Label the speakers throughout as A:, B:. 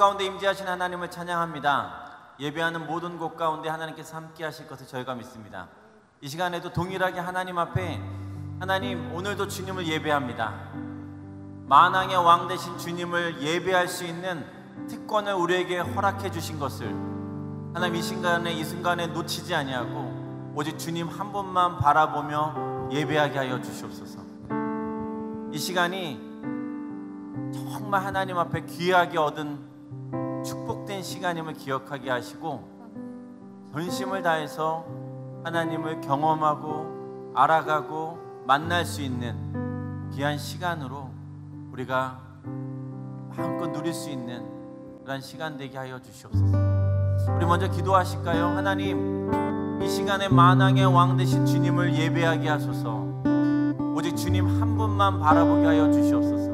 A: 가운데 임재하신 하나님을 찬양합니다. 예배하는 모든 곳 가운데 하나님께서 함께 하실 것을 저희가 믿습니다. 이 시간에도 동일하게 하나님 앞에 하나님 오늘도 주님을 예배합니다. 만왕의 왕 되신 주님을 예배할 수 있는 특권을 우리에게 허락해 주신 것을 하나님 이 순간에 놓치지 아니하고 오직 주님 한 분만 바라보며 예배하게 하여 주시옵소서. 이 시간이 정말 하나님 앞에 귀하게 얻은 축복된 시간임을 기억하게 하시고 전심을 다해서 하나님을 경험하고 알아가고 만날 수 있는 귀한 시간으로 우리가 마음껏 누릴 수 있는 그런 시간 되게 하여 주시옵소서. 우리 먼저 기도하실까요? 하나님, 이 시간에 만왕의 왕 되신 주님을 예배하게 하소서. 오직 주님 한 분만 바라보게 하여 주시옵소서.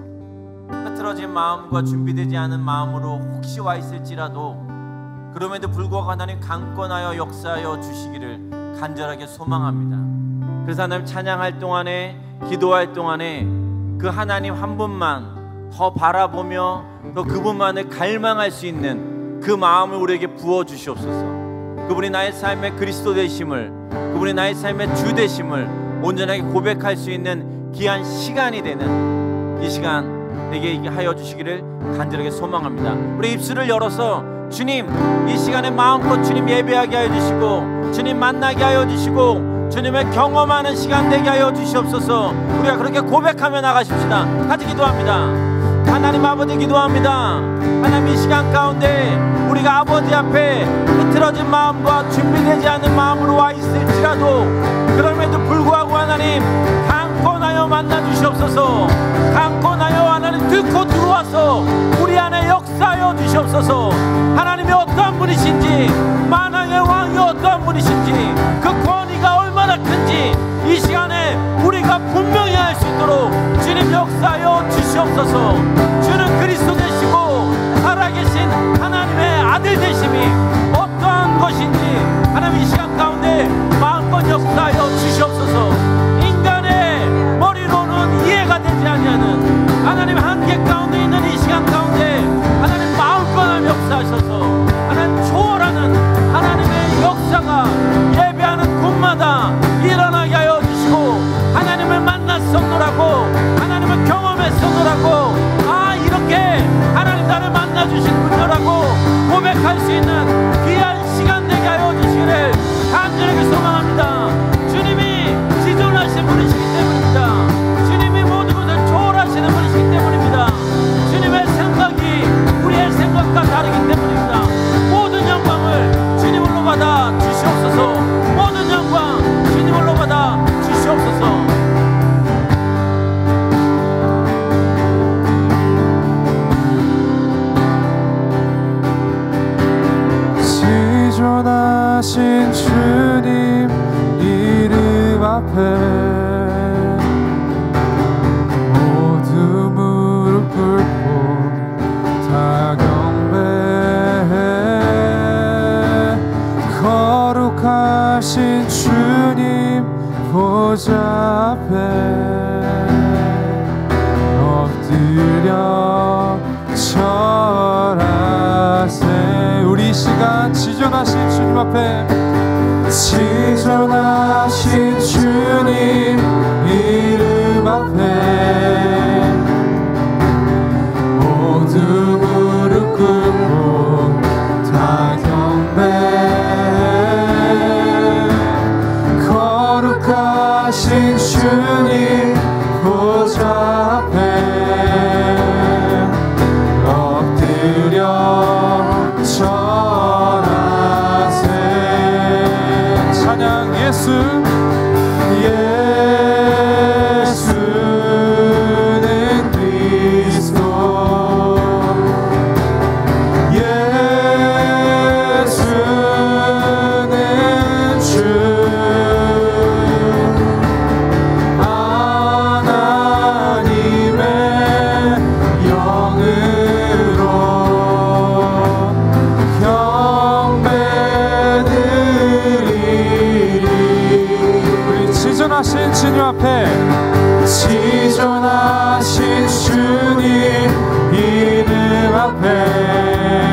A: 흐트러진 마음과 준비되지 않은 마음으로 혹시 와 있을지라도 그럼에도 불구하고 하나님 강권하여 역사하여 주시기를 간절하게 소망합니다. 그래서 하나님 찬양할 동안에, 기도할 동안에 그 하나님 한 분만 더 바라보며 또 그분만을 갈망할 수 있는 그 마음을 우리에게 부어주시옵소서. 그분이 나의 삶의 그리스도 되심을, 그분이 나의 삶의 주 되심을 온전하게 고백할 수 있는 귀한 시간이 되는 이 시간 되게 하여 주시기를 간절하게 소망합니다. 우리 입술을 열어서 주님, 이 시간에 마음껏 주님 예배하게 하여 주시고 주님 만나게 하여 주시고 주님을 경험하는 시간 되게 하여 주시옵소서. 우리가 그렇게 고백하며 나가십시다. 같이 기도합니다. 하나님 아버지 기도합니다. 하나님 이 시간 가운데 우리가 아버지 앞에 흐트러진 마음과 준비되지 않은 마음으로 와 있을지라도 그럼에도 불구하고 하나님 강권하여 만나 주시옵소서. 강권하여 하나님 뚫고 들어와서 우리 안에 역사하여 주시옵소서. 하나님이 어떠한 분이신지, 만왕의 왕이 어떠한 분이신지, 그 권위가 얼마나 큰지 이 시간에 우리가 분명히 알 수 있도록 주님 역사하여 주시옵소서. 주는 그리스도 되시고 살아계신 하나님의 아들 되심이 어떠한 것인지 하나님 이 시간 가운데 마음껏 역사하여 주시옵소서. 인간의 머리로는 이해가 되지 아니하는 하나님 한계 가운데 있는 이 시간 가운데 하나님 마음껏 역사하셔서 하나님 초월하는 하나님의 역사가 예배하는 곳마다 일어나게 하여 주시고 하나님을 만났었노라고, 하나님을 경험했었노라고, 이렇게 하나님 나를 만나주신 분이라고 고백할 수 있는 귀한 시간 되게 하여 주시기를 간절하게 소망합니다. 주님이 지존하신 분이시기 때문입니다. 주님이 모든 것을 초월하시는 분이시기 때문입니다. 주님의 생각이 우리의 생각과 다르기 때문입니다. 모든 영광을 주님으로 받아 주시옵소서. 모든 영광 주님으로 받아 주시옵소서.
B: 지존하신 주님 이름 앞에 모두 무릎 꿇고 다 경배해. 거룩하신 주님 보좌 앞에 엎드려 절하세. 우리 시간 지존하신 주님 앞에, 지존하신 주님 이름 앞에 모두 무릎 꿇고 다 경배해. 거룩하신 주님 보좌 앞에 엎드려 절하세. 찬양 예수, 예수는 그리스도, 예수는 주, 하나님의 영으로 경배드리리. 우리 지존하신 주님 앞에, 지존하신 주님 이름 앞에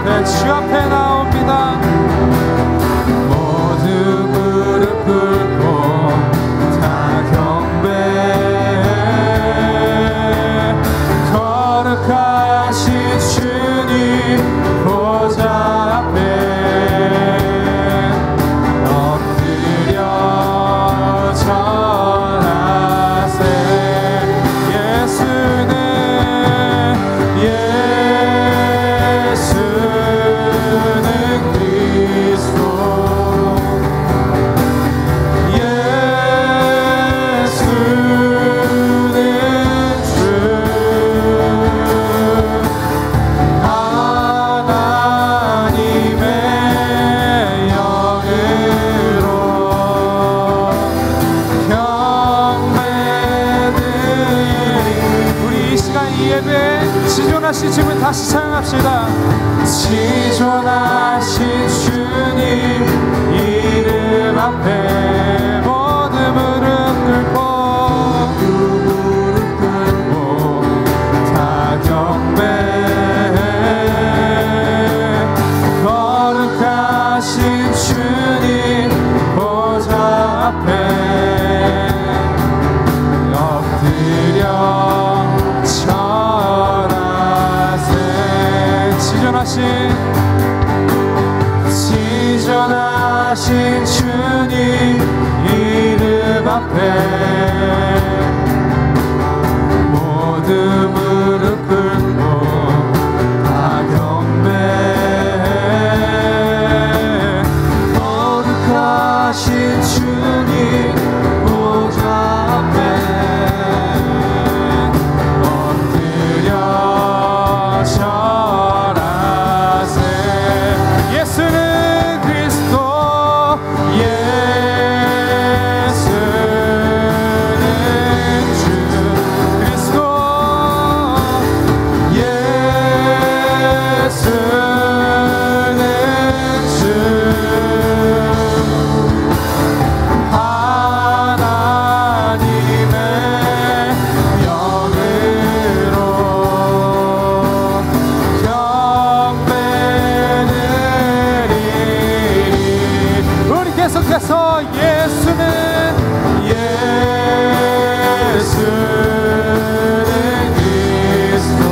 B: 앞에 주 앞에 나옵니다. 모두 무릎 꿇고 다 경배 거룩하신 주님 보좌 앞에 엎드려 절하세. 예수는 그리스도 예수는 주 하나님의 영으로 경배드리. 우리 이 시간 이 예배 지존하신 주님을 다시 찬양합시다. 지존하신 주님 이름 앞에 모두 무릎 꿇고 다 경배 거룩하신 주님 보좌 앞에 엎드려 절하세. 지존하신 주님 이름 앞에 모두 무릎 꿇고 다 경배 거룩하신 주님 보좌 앞에 엎드려 절하세. 예수는 그리스도 예수는 주 그리스도 예수는 주 하나님의 영으로 경배드리리. 우리 계속해서 예수는 그리스도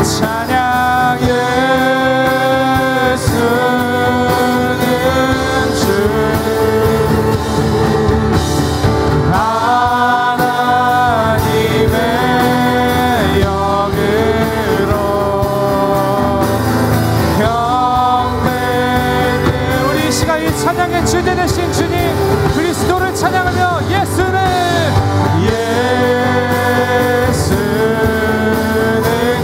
B: 찬양. 예수는 주 하나님의 영으로 경배드. 우리 이 시간 이 찬양의 주제 되신 주님 그리스도를 찬양하며 예수는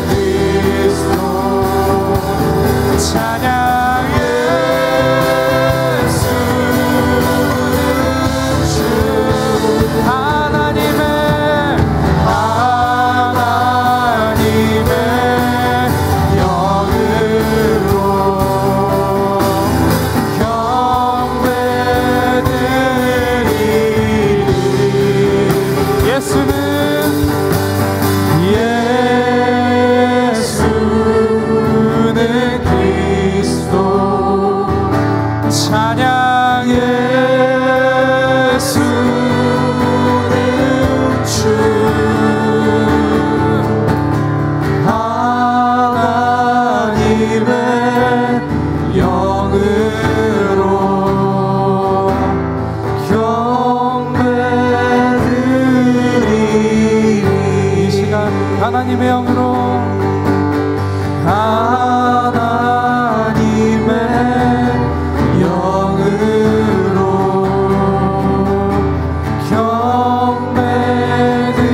B: 그리스도 찬양. 예수는 주 하나님의 영으로 경배드리리. 예수는 그리스도 찬양. 예수는 주 하나님의 영으로 경배드리리. 이 시간 하나님의 영으로 하나님의 영으로 경배드리리.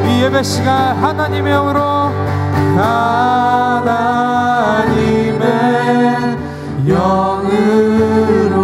B: 이 예배 시간 하나님의 영으로 하나님의 영으로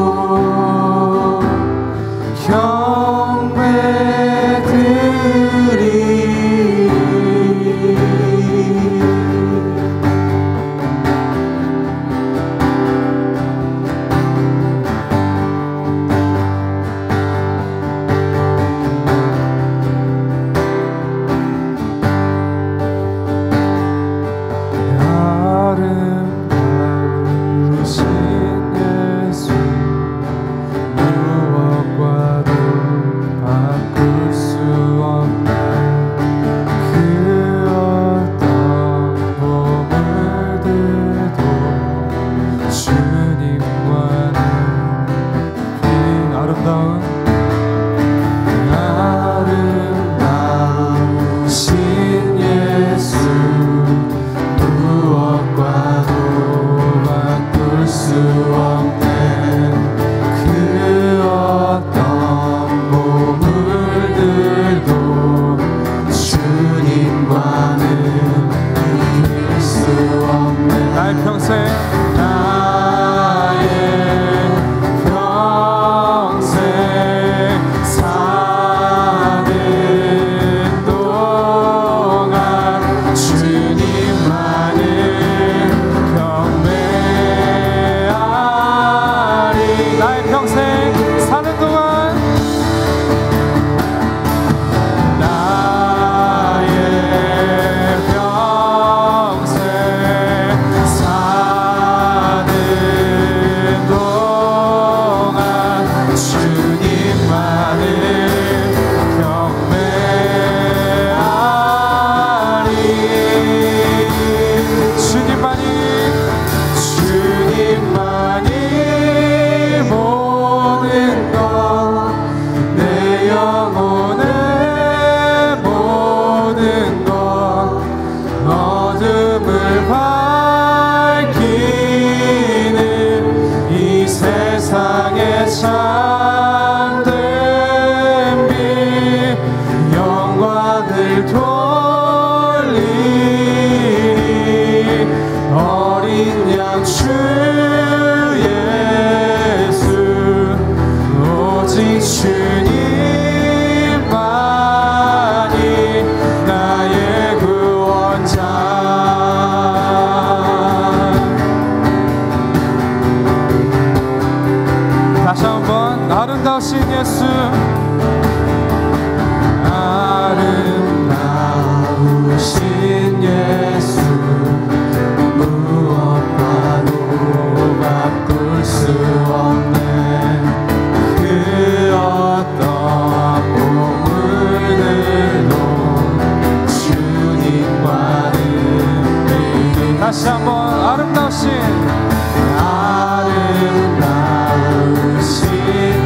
B: 다시 한번 아름다우신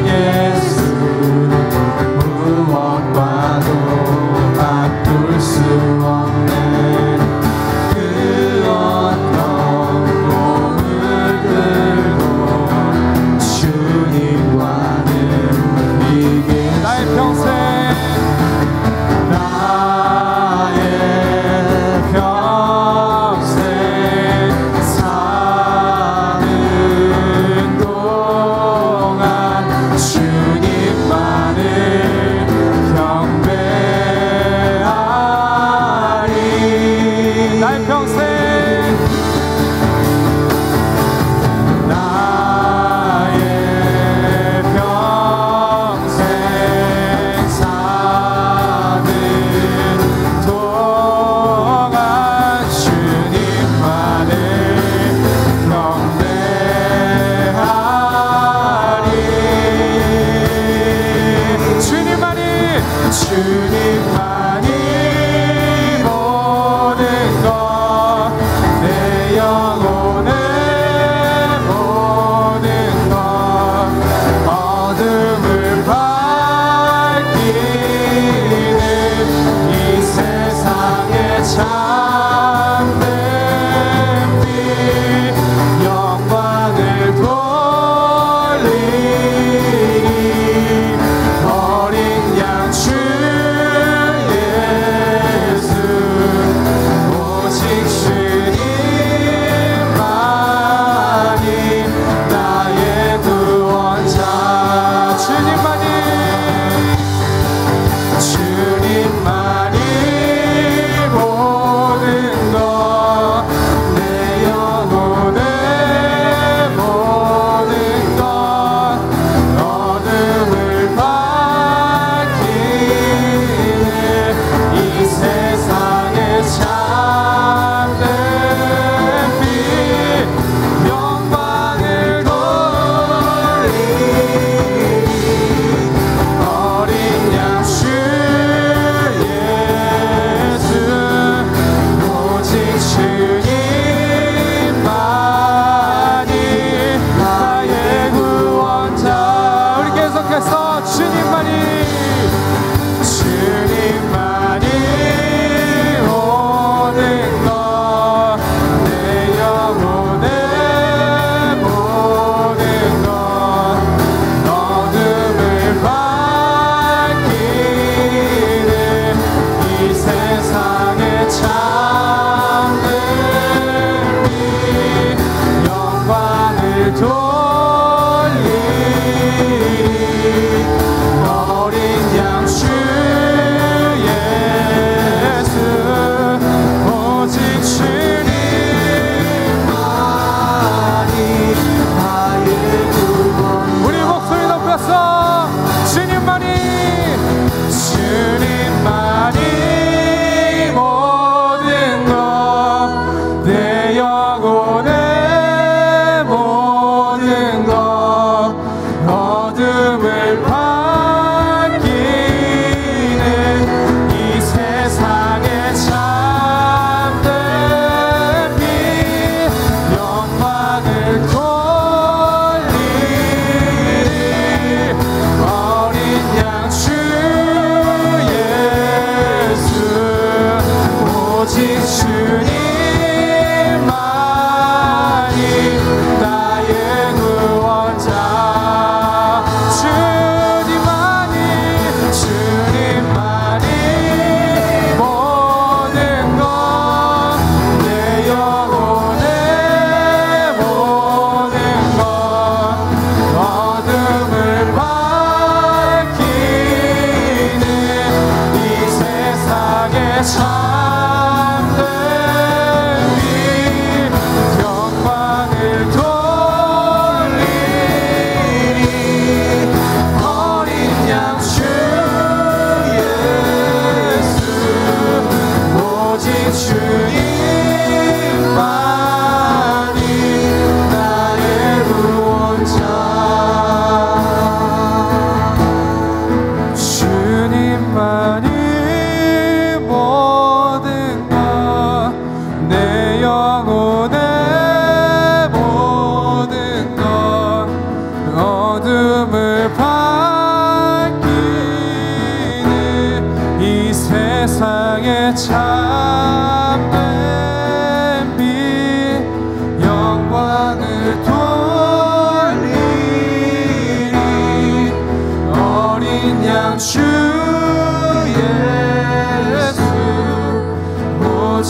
C: 예수 무엇과도 바꿀 수 없는 그 어떤 몸을 들고 주님과는 이길
B: 나의 평생
C: 사는 동안 주님만을 경배하리.
B: 나의 평생
C: 나의 평생 사는 동안 주님만을 경배하리. 주님만이 모든 것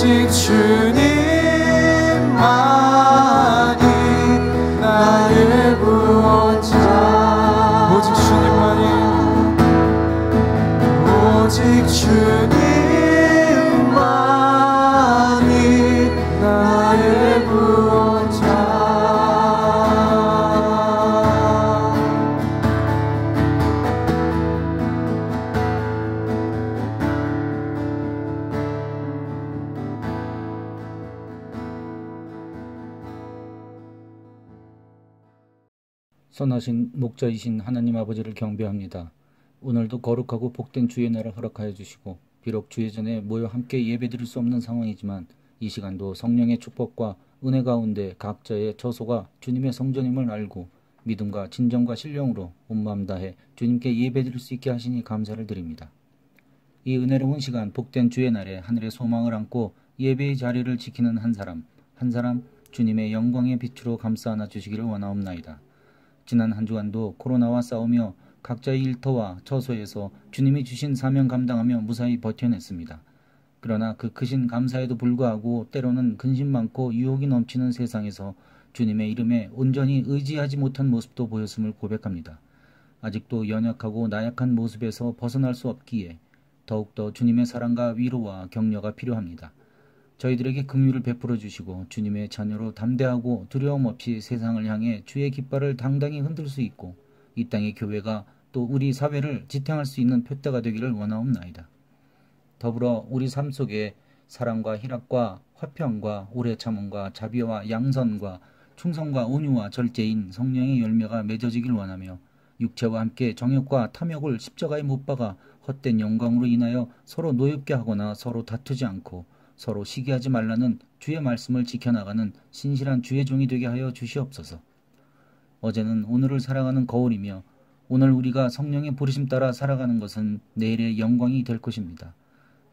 C: 오직 주님만이 나의 구원자
B: 오직 주님만이
C: 오직 주님만이 나의 구원자
D: 선하신 목자이신 하나님 아버지를 경배합니다. 오늘도 거룩하고 복된 주의 날을 허락하여 주시고 비록 주의 전에 모여 함께 예배드릴 수 없는 상황이지만 이 시간도 성령의 축복과 은혜 가운데 각자의 처소가 주님의 성전임을 알고 믿음과 진정과 신령으로 온 마음 다해 주님께 예배드릴 수 있게 하시니 감사를 드립니다. 이 은혜로운 시간 복된 주의 날에 하늘의 소망을 안고 예배의 자리를 지키는 한 사람 주님의 영광의 빛으로 감싸 안아 주시기를 원하옵나이다. 지난 한 주간도 코로나와 싸우며 각자의 일터와 처소에서 주님이 주신 사명 감당하며 무사히 버텨냈습니다. 그러나 그 크신 감사에도 불구하고 때로는 근심 많고 유혹이 넘치는 세상에서 주님의 이름에 온전히 의지하지 못한 모습도 보였음을 고백합니다. 아직도 연약하고 나약한 모습에서 벗어날 수 없기에 더욱더 주님의 사랑과 위로와 격려가 필요합니다. 저희들에게 긍휼을 베풀어 주시고 주님의 자녀로 담대하고 두려움 없이 세상을 향해 주의 깃발을 당당히 흔들 수 있고 이 땅의 교회가 또 우리 사회를 지탱할 수 있는 표대가 되기를 원하옵나이다. 더불어 우리 삶 속에 사랑과 희락과 화평과 오래 참음과 자비와 양선과 충성과 온유와 절제인 성령의 열매가 맺어지길 원하며 육체와 함께 정욕과 탐욕을 십자가에 못 박아 헛된 영광으로 인하여 서로 노엽게 하거나 서로 다투지 않고 서로 시기하지 말라는 주의 말씀을 지켜나가는 신실한 주의 종이 되게 하여 주시옵소서. 어제는 오늘을 살아가는 거울이며 오늘 우리가 성령의 부르심 따라 살아가는 것은 내일의 영광이 될 것입니다.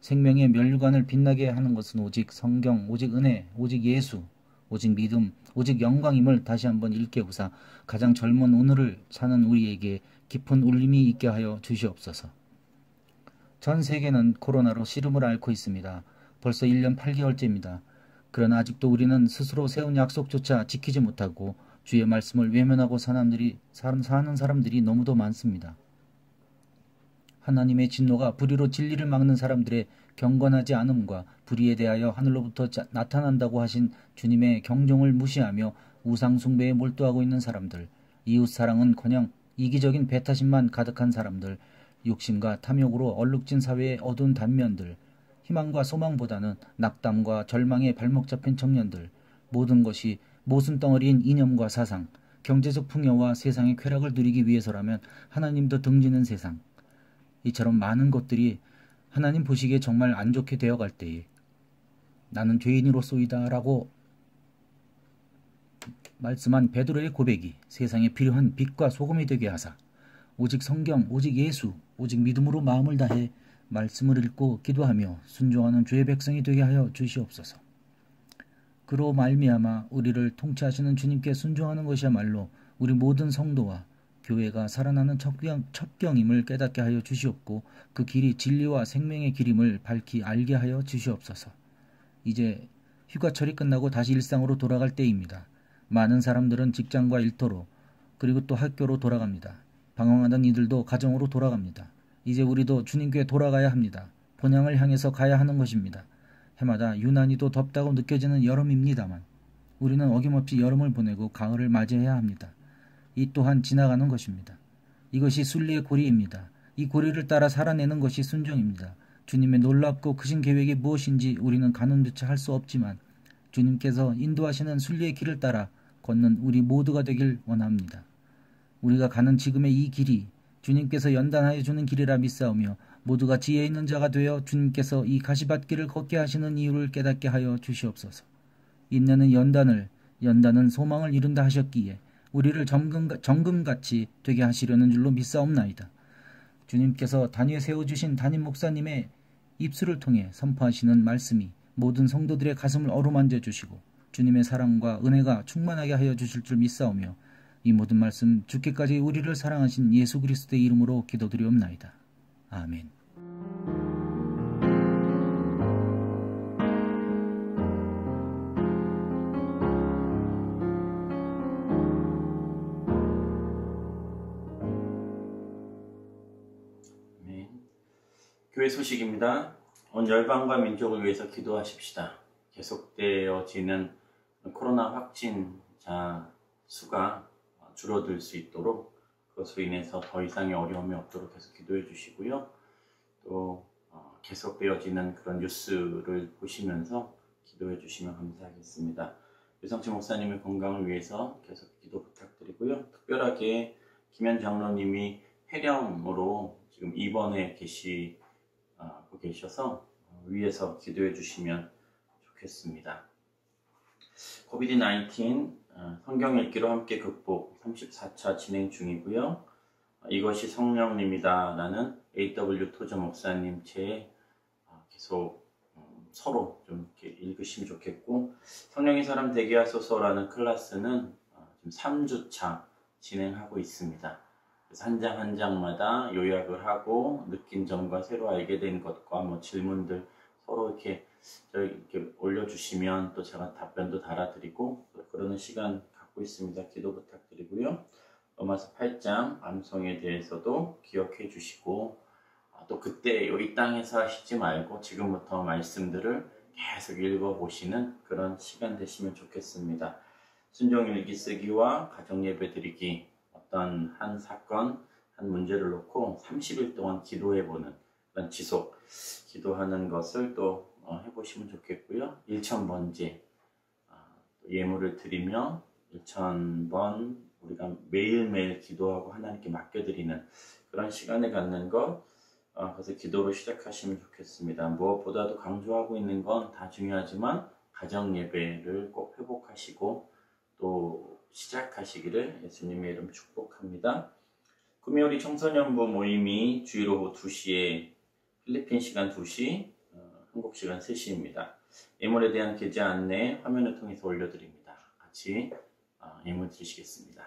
D: 생명의 면류관을 빛나게 하는 것은 오직 성경, 오직 은혜, 오직 예수, 오직 믿음, 오직 영광임을 다시 한번 일깨우사 가장 젊은 오늘을 사는 우리에게 깊은 울림이 있게 하여 주시옵소서. 전 세계는 코로나로 시름을 앓고 있습니다. 벌써 1년 8개월째입니다. 그러나 아직도 우리는 스스로 세운 약속조차 지키지 못하고 주의 말씀을 외면하고 사는 사람들이 너무도 많습니다. 하나님의 진노가 불의로 진리를 막는 사람들의 경건하지 않음과 불의에 대하여 하늘로부터 나타난다고 하신 주님의 경종을 무시하며 우상 숭배에 몰두하고 있는 사람들, 이웃사랑은커녕 이기적인 배타심만 가득한 사람들, 욕심과 탐욕으로 얼룩진 사회의 어두운 단면들, 희망과 소망보다는 낙담과 절망에 발목 잡힌 청년들, 모든 것이 모순덩어리인 이념과 사상, 경제적 풍요와 세상의 쾌락을 누리기 위해서라면 하나님도 등지는 세상, 이처럼 많은 것들이 하나님 보시기에 정말 안 좋게 되어갈 때에 나는 죄인으로소이다 라고 말씀한 베드로의 고백이 세상에 필요한 빛과 소금이 되게 하사 오직 성경, 오직 예수, 오직 믿음으로 마음을 다해 말씀을 읽고 기도하며 순종하는 주의 백성이 되게 하여 주시옵소서. 그로 말미암아 우리를 통치하시는 주님께 순종하는 것이야말로 우리 모든 성도와 교회가 살아나는 첩경임을 깨닫게 하여 주시옵고 그 길이 진리와 생명의 길임을 밝히 알게 하여 주시옵소서. 이제 휴가철이 끝나고 다시 일상으로 돌아갈 때입니다. 많은 사람들은 직장과 일터로 그리고 또 학교로 돌아갑니다. 방황하던 이들도 가정으로 돌아갑니다. 이제 우리도 주님께 돌아가야 합니다. 본향을 향해서 가야 하는 것입니다. 해마다 유난히도 덥다고 느껴지는 여름입니다만 우리는 어김없이 여름을 보내고 가을을 맞이해야 합니다. 이 또한 지나가는 것입니다. 이것이 순리의 고리입니다. 이 고리를 따라 살아내는 것이 순종입니다. 주님의 놀랍고 크신 계획이 무엇인지 우리는 가늠조차 할 수 없지만 주님께서 인도하시는 순리의 길을 따라 걷는 우리 모두가 되길 원합니다. 우리가 가는 지금의 이 길이 주님께서 연단하여 주는 길이라 믿사오며 모두가 지혜 있는 자가 되어 주님께서 이 가시밭길을 걷게 하시는 이유를 깨닫게 하여 주시옵소서. 인내는 연단은 소망을 이룬다 하셨기에 우리를 정금같이 되게 하시려는 줄로 믿사옵나이다. 주님께서 단위에 세워주신 담임 목사님의 입술을 통해 선포하시는 말씀이 모든 성도들의 가슴을 어루만져 주시고 주님의 사랑과 은혜가 충만하게 하여 주실 줄 믿사오며 이 모든 말씀 죽기까지 우리를 사랑하신 예수 그리스도의 이름으로 기도드리옵나이다. 아멘.
A: 교회 소식입니다. 온 열방과 민족을 위해서 기도하십시다. 계속되어지는 코로나 확진자 수가 줄어들 수 있도록 그것으로 인해서 더 이상의 어려움이 없도록 계속 기도해 주시고요. 또 계속되어지는 그런 뉴스를 보시면서 기도해 주시면 감사하겠습니다. 유성치 목사님의 건강을 위해서 계속 기도 부탁드리고요. 특별하게 김현 장로님이 폐렴으로 지금 입원해 계셔서 위에서 기도해 주시면 좋겠습니다. 코비드-19 성경 읽기로 함께 극복 34차 진행 중이고요. 이것이 성령님이다 라는 A.W. 토저 목사님 책에 계속 서로 좀 이렇게 읽으시면 좋겠고, 성령의 사람 되게 하소서라는 클래스는 지금 3주차 진행하고 있습니다. 그래서 한 장 한 장마다 요약을 하고 느낀 점과 새로 알게 된 것과 뭐 질문들 서로 이렇게 올려주시면 또 제가 답변도 달아드리고 그러는 시간 갖고 있습니다. 기도 부탁드리고요. 로마서 8장 암송에 대해서도 기억해 주시고, 또 그때 이 땅에서 하시지 말고 지금부터 말씀들을 계속 읽어보시는 그런 시간 되시면 좋겠습니다. 순종 일기 쓰기와 가정 예배 드리기, 어떤 한 사건, 한 문제를 놓고 30일 동안 기도해보는 그런 지속 기도하는 것을 또 해보시면 좋겠고요. 1000번째 예물을 드리며 1000번 우리가 매일매일 기도하고 하나님께 맡겨드리는 그런 시간을 갖는 것, 그래서 기도로 시작하시면 좋겠습니다. 무엇보다도 강조하고 있는 건 다 중요하지만 가정 예배를 꼭 회복하시고 또 시작하시기를 예수님의 이름 축복합니다. 금요일 청소년부 모임이 주일 오후 2시에 필리핀 시간 2시, 한국 시간 3시입니다. 예물에 대한 계좌 안내 화면을 통해서 올려드립니다. 같이 예물 드리시겠습니다.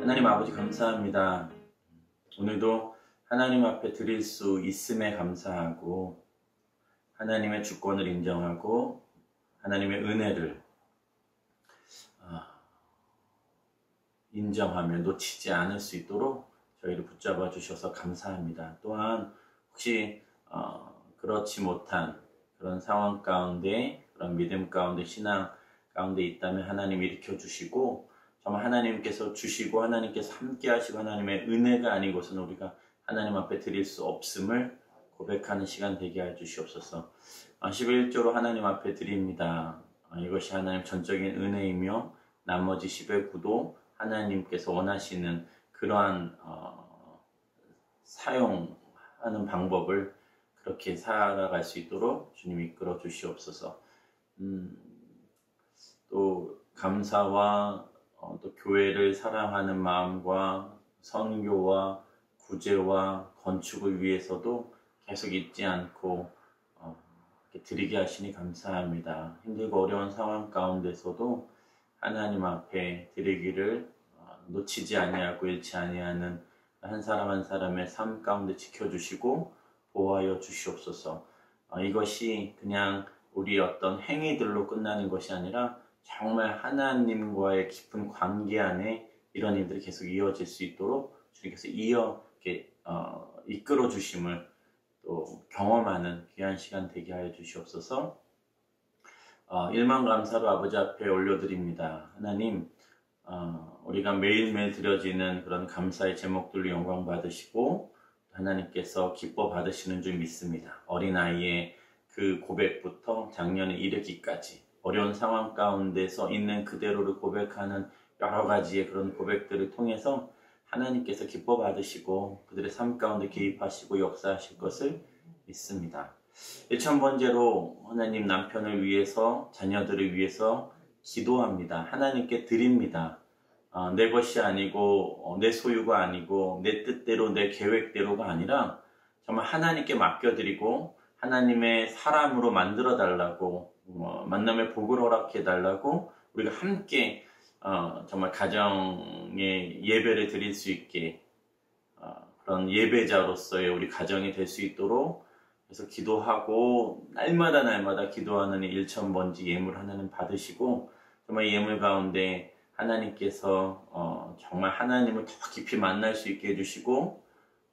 A: 하나님 아버지 감사합니다. 오늘도 하나님 앞에 드릴 수 있음에 감사하고 하나님의 주권을 인정하고 하나님의 은혜를 인정하며 놓치지 않을 수 있도록 저희를 붙잡아 주셔서 감사합니다. 또한 혹시 그렇지 못한 그런 상황 가운데, 그런 믿음 가운데, 신앙 가운데 있다면 하나님 일으켜 주시고, 정말 하나님께서 주시고 하나님께서 함께 하시고 하나님의 은혜가 아니고서는 우리가 하나님 앞에 드릴 수 없음을 고백하는 시간 되게 해 주시옵소서. 11조로 하나님 앞에 드립니다. 이것이 하나님 전적인 은혜이며 나머지 10의 구도 하나님께서 원하시는 그러한 사용하는 방법을 그렇게 살아갈 수 있도록 주님 이끌어 주시옵소서. 또 감사와 또 교회를 사랑하는 마음과 선교와 구제와 건축을 위해서도 계속 잊지 않고 이렇게 드리게 하시니 감사합니다. 힘들고 어려운 상황 가운데서도 하나님 앞에 드리기를 놓치지 아니하고 잃지 아니하는 한 사람 한 사람의 삶 가운데 지켜주시고 보호하여 주시옵소서. 이것이 그냥 우리 어떤 행위들로 끝나는 것이 아니라 정말 하나님과의 깊은 관계 안에 이런 일들이 계속 이어질 수 있도록 주님께서 이끌어 주심을 또 경험하는 귀한 시간 되게 하여 주시옵소서. 일만 감사로 아버지 앞에 올려드립니다. 하나님, 우리가 매일매일 드려지는 그런 감사의 제목들로 영광 받으시고 하나님께서 기뻐 받으시는 줄 믿습니다. 어린아이의 그 고백부터 작년에 이르기까지 어려운 상황 가운데서 있는 그대로를 고백하는 여러 가지의 그런 고백들을 통해서 하나님께서 기뻐 받으시고 그들의 삶 가운데 개입하시고 역사하실 것을 믿습니다. 1000번째로 하나님 남편을 위해서 자녀들을 위해서 기도합니다. 하나님께 드립니다. 내 것이 아니고 내 소유가 아니고 내 뜻대로 내 계획대로가 아니라 정말 하나님께 맡겨드리고 하나님의 사람으로 만들어 달라고 만남의 복을 허락해 달라고 우리가 함께 정말 가정의 예배를 드릴 수 있게 그런 예배자로서의 우리 가정이 될 수 있도록 그래서 기도하고 날마다 기도하는 일천번지 예물 하나님 받으시고 정말 예물 가운데 하나님께서 정말 하나님을 더 깊이 만날 수 있게 해주시고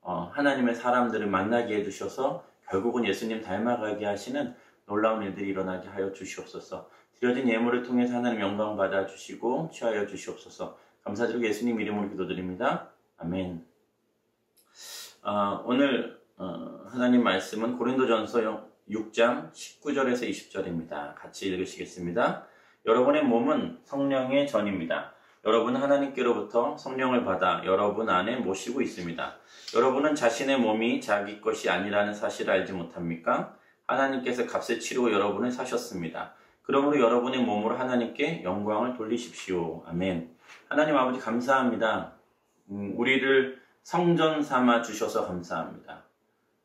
A: 하나님의 사람들을 만나게 해주셔서 결국은 예수님 닮아가게 하시는 놀라운 일들이 일어나게 하여 주시옵소서. 드려진 예물을 통해서 하나님 영광 받아주시고 취하여 주시옵소서. 감사드리고 예수님 이름으로 기도드립니다. 아멘. 오늘 하나님 말씀은 고린도전서 6장 19절에서 20절입니다. 같이 읽으시겠습니다. 여러분의 몸은 성령의 전입니다. 여러분은 하나님께로부터 성령을 받아 여러분 안에 모시고 있습니다. 여러분은 자신의 몸이 자기 것이 아니라는 사실을 알지 못합니까? 하나님께서 값에 치르고 여러분을 사셨습니다. 그러므로 여러분의 몸으로 하나님께 영광을 돌리십시오. 아멘. 하나님 아버지 감사합니다. 우리를 성전 삼아 주셔서 감사합니다.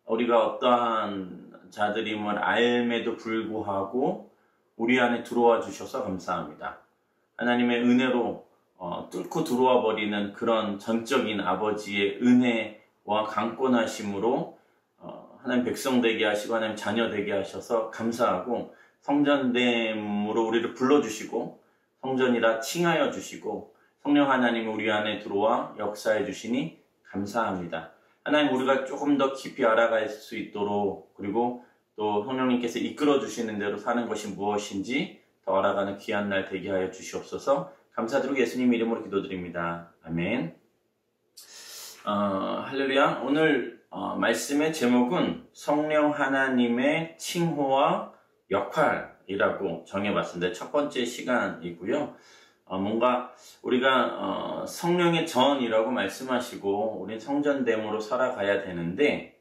A: 우리가 어떠한 자들임을 알매도 불구하고 우리 안에 들어와 주셔서 감사합니다. 하나님의 은혜로 뚫고 들어와 버리는 그런 전적인 아버지의 은혜와 강권하심으로 하나님 백성 되게 하시고 하나님 자녀 되게 하셔서 감사하고 성전됨으로 우리를 불러주시고 성전이라 칭하여 주시고 성령 하나님이 우리 안에 들어와 역사해 주시니 감사합니다. 하나님 우리가 조금 더 깊이 알아갈 수 있도록 그리고 또 성령님께서 이끌어 주시는 대로 사는 것이 무엇인지 더 알아가는 귀한 날 되게 하여 주시옵소서. 감사드리고 예수님 이름으로 기도드립니다. 아멘. 할렐루야. 오늘 말씀의 제목은 성령 하나님의 칭호와 역할이라고 정해봤습니다. 첫 번째 시간이고요. 뭔가 우리가 성령의 전이라고 말씀하시고 우린 성전됨으로 살아가야 되는데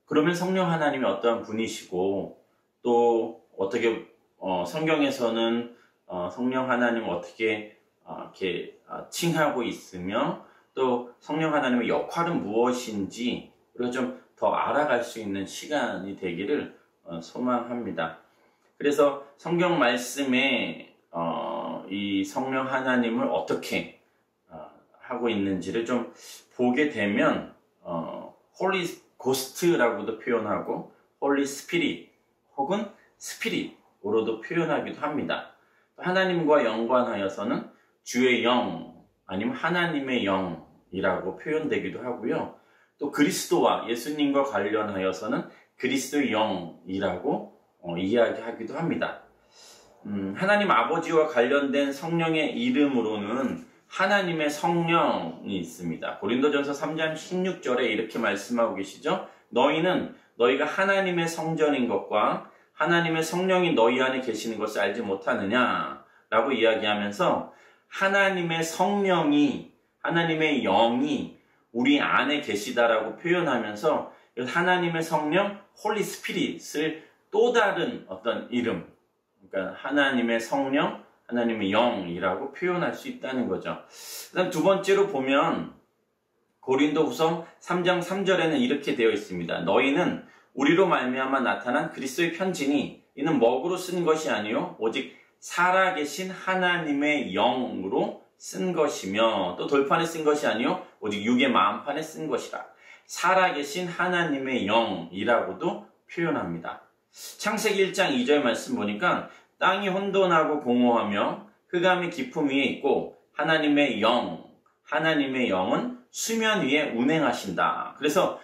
A: 그러면 성령 하나님이 어떠한 분이시고 또 어떻게 성경에서는 성령 하나님을 어떻게 이렇게 칭하고 있으며 또 성령 하나님의 역할은 무엇인지 우리가 좀 더 알아갈 수 있는 시간이 되기를 소망합니다. 그래서 성경 말씀에 이 성령 하나님을 어떻게 하고 있는지를 좀 보게 되면 홀리 고스트라고도 표현하고 홀리 스피릿 혹은 스피릿으로도 표현하기도 합니다. 하나님과 연관하여서는 주의 영 아니면 하나님의 영이라고 표현되기도 하고요. 또 그리스도와 예수님과 관련하여서는 그리스도의 영이라고 이야기하기도 합니다. 하나님 아버지와 관련된 성령의 이름으로는 하나님의 성령이 있습니다. 고린도전서 3장 16절에 이렇게 말씀하고 계시죠. 너희가 하나님의 성전인 것과 하나님의 성령이 너희 안에 계시는 것을 알지 못하느냐 라고 이야기하면서 하나님의 성령이 하나님의 영이 우리 안에 계시다라고 표현하면서 하나님의 성령 홀리 스피릿을 또 다른 어떤 이름 그러니까 하나님의 성령 하나님의 영이라고 표현할 수 있다는 거죠. 그다음 두 번째로 보면 고린도후서 3장 3절에는 이렇게 되어 있습니다. 너희는 우리로 말미암아 나타난 그리스도의 편지니 이는 먹으로 쓴 것이 아니요 오직 살아계신 하나님의 영으로 쓴 것이며 또 돌판에 쓴 것이 아니요 오직 육의 마음판에 쓴 것이라. 살아계신 하나님의 영이라고도 표현합니다. 창세기 1장 2절 말씀 보니까 땅이 혼돈하고 공허하며 흑암이 깊음 위에 있고 하나님의 영은 수면 위에 운행하신다. 그래서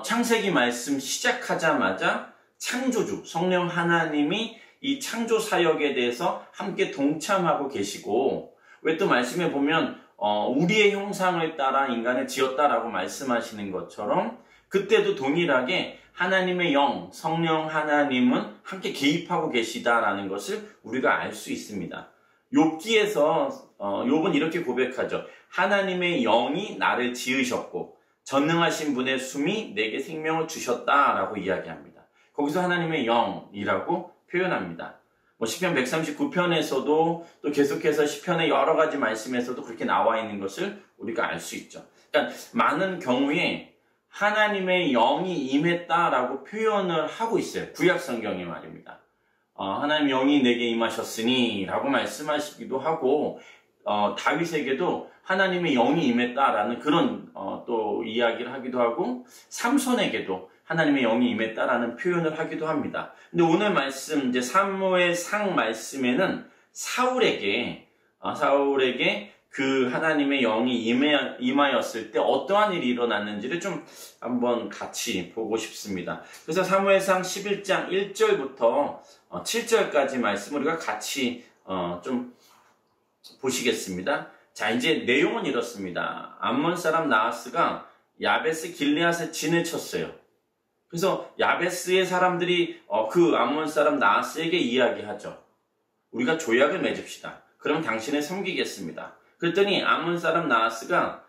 A: 창세기 말씀 시작하자마자 창조주 성령 하나님이 이 창조 사역에 대해서 함께 동참하고 계시고 왜 또 말씀에 보면 우리의 형상을 따라 인간을 지었다라고 말씀하시는 것처럼 그때도 동일하게 하나님의 영, 성령 하나님은 함께 개입하고 계시다라는 것을 우리가 알 수 있습니다. 욥기에서 욥은 이렇게 고백하죠. 하나님의 영이 나를 지으셨고 전능하신 분의 숨이 내게 생명을 주셨다라고 이야기합니다. 거기서 하나님의 영이라고 표현합니다. 뭐 시편 139편에서도 또 계속해서 시편의 여러 가지 말씀에서도 그렇게 나와 있는 것을 우리가 알 수 있죠. 그러니까 많은 경우에 하나님의 영이 임했다라고 표현을 하고 있어요. 구약 성경에 말입니다. 하나님 영이 내게 임하셨으니 라고 말씀하시기도 하고, 다윗에게도 하나님의 영이 임했다라는 그런 또 이야기를 하기도 하고, 삼손에게도 하나님의 영이 임했다라는 표현을 하기도 합니다. 근데 오늘 말씀, 이제 사무엘상 말씀에는 사울에게 그 하나님의 영이 임하였을 때 어떠한 일이 일어났는지를 좀 한번 같이 보고 싶습니다. 그래서 사무엘상 11장 1절부터 7절까지 말씀 우리가 같이 좀 보시겠습니다. 자, 이제 내용은 이렇습니다. 암몬 사람 나하스가 야베스 길르앗에 진을 쳤어요. 그래서 야베스의 사람들이 그 암몬 사람 나하스에게 이야기하죠. 우리가 조약을 맺읍시다. 그럼 당신을 섬기겠습니다. 그랬더니 암몬 사람 나하스가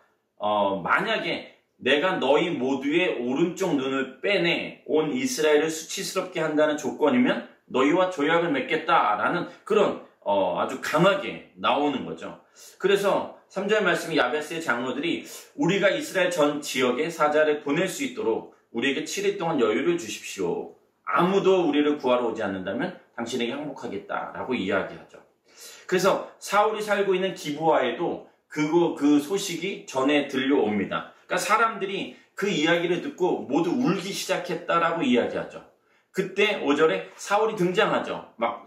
A: 만약에 내가 너희 모두의 오른쪽 눈을 빼내 온 이스라엘을 수치스럽게 한다는 조건이면 너희와 조약을 맺겠다라는 그런 아주 강하게 나오는 거죠. 그래서 3절 말씀이 야베스의 장로들이 우리가 이스라엘 전 지역에 사자를 보낼 수 있도록 우리에게 7일 동안 여유를 주십시오. 아무도 우리를 구하러 오지 않는다면 당신에게 항복하겠다라고 이야기하죠. 그래서 사울이 살고 있는 기브아에도 그 소식이 전해 들려옵니다. 그러니까 사람들이 그 이야기를 듣고 모두 울기 시작했다라고 이야기하죠. 그때 5절에 사울이 등장하죠. 막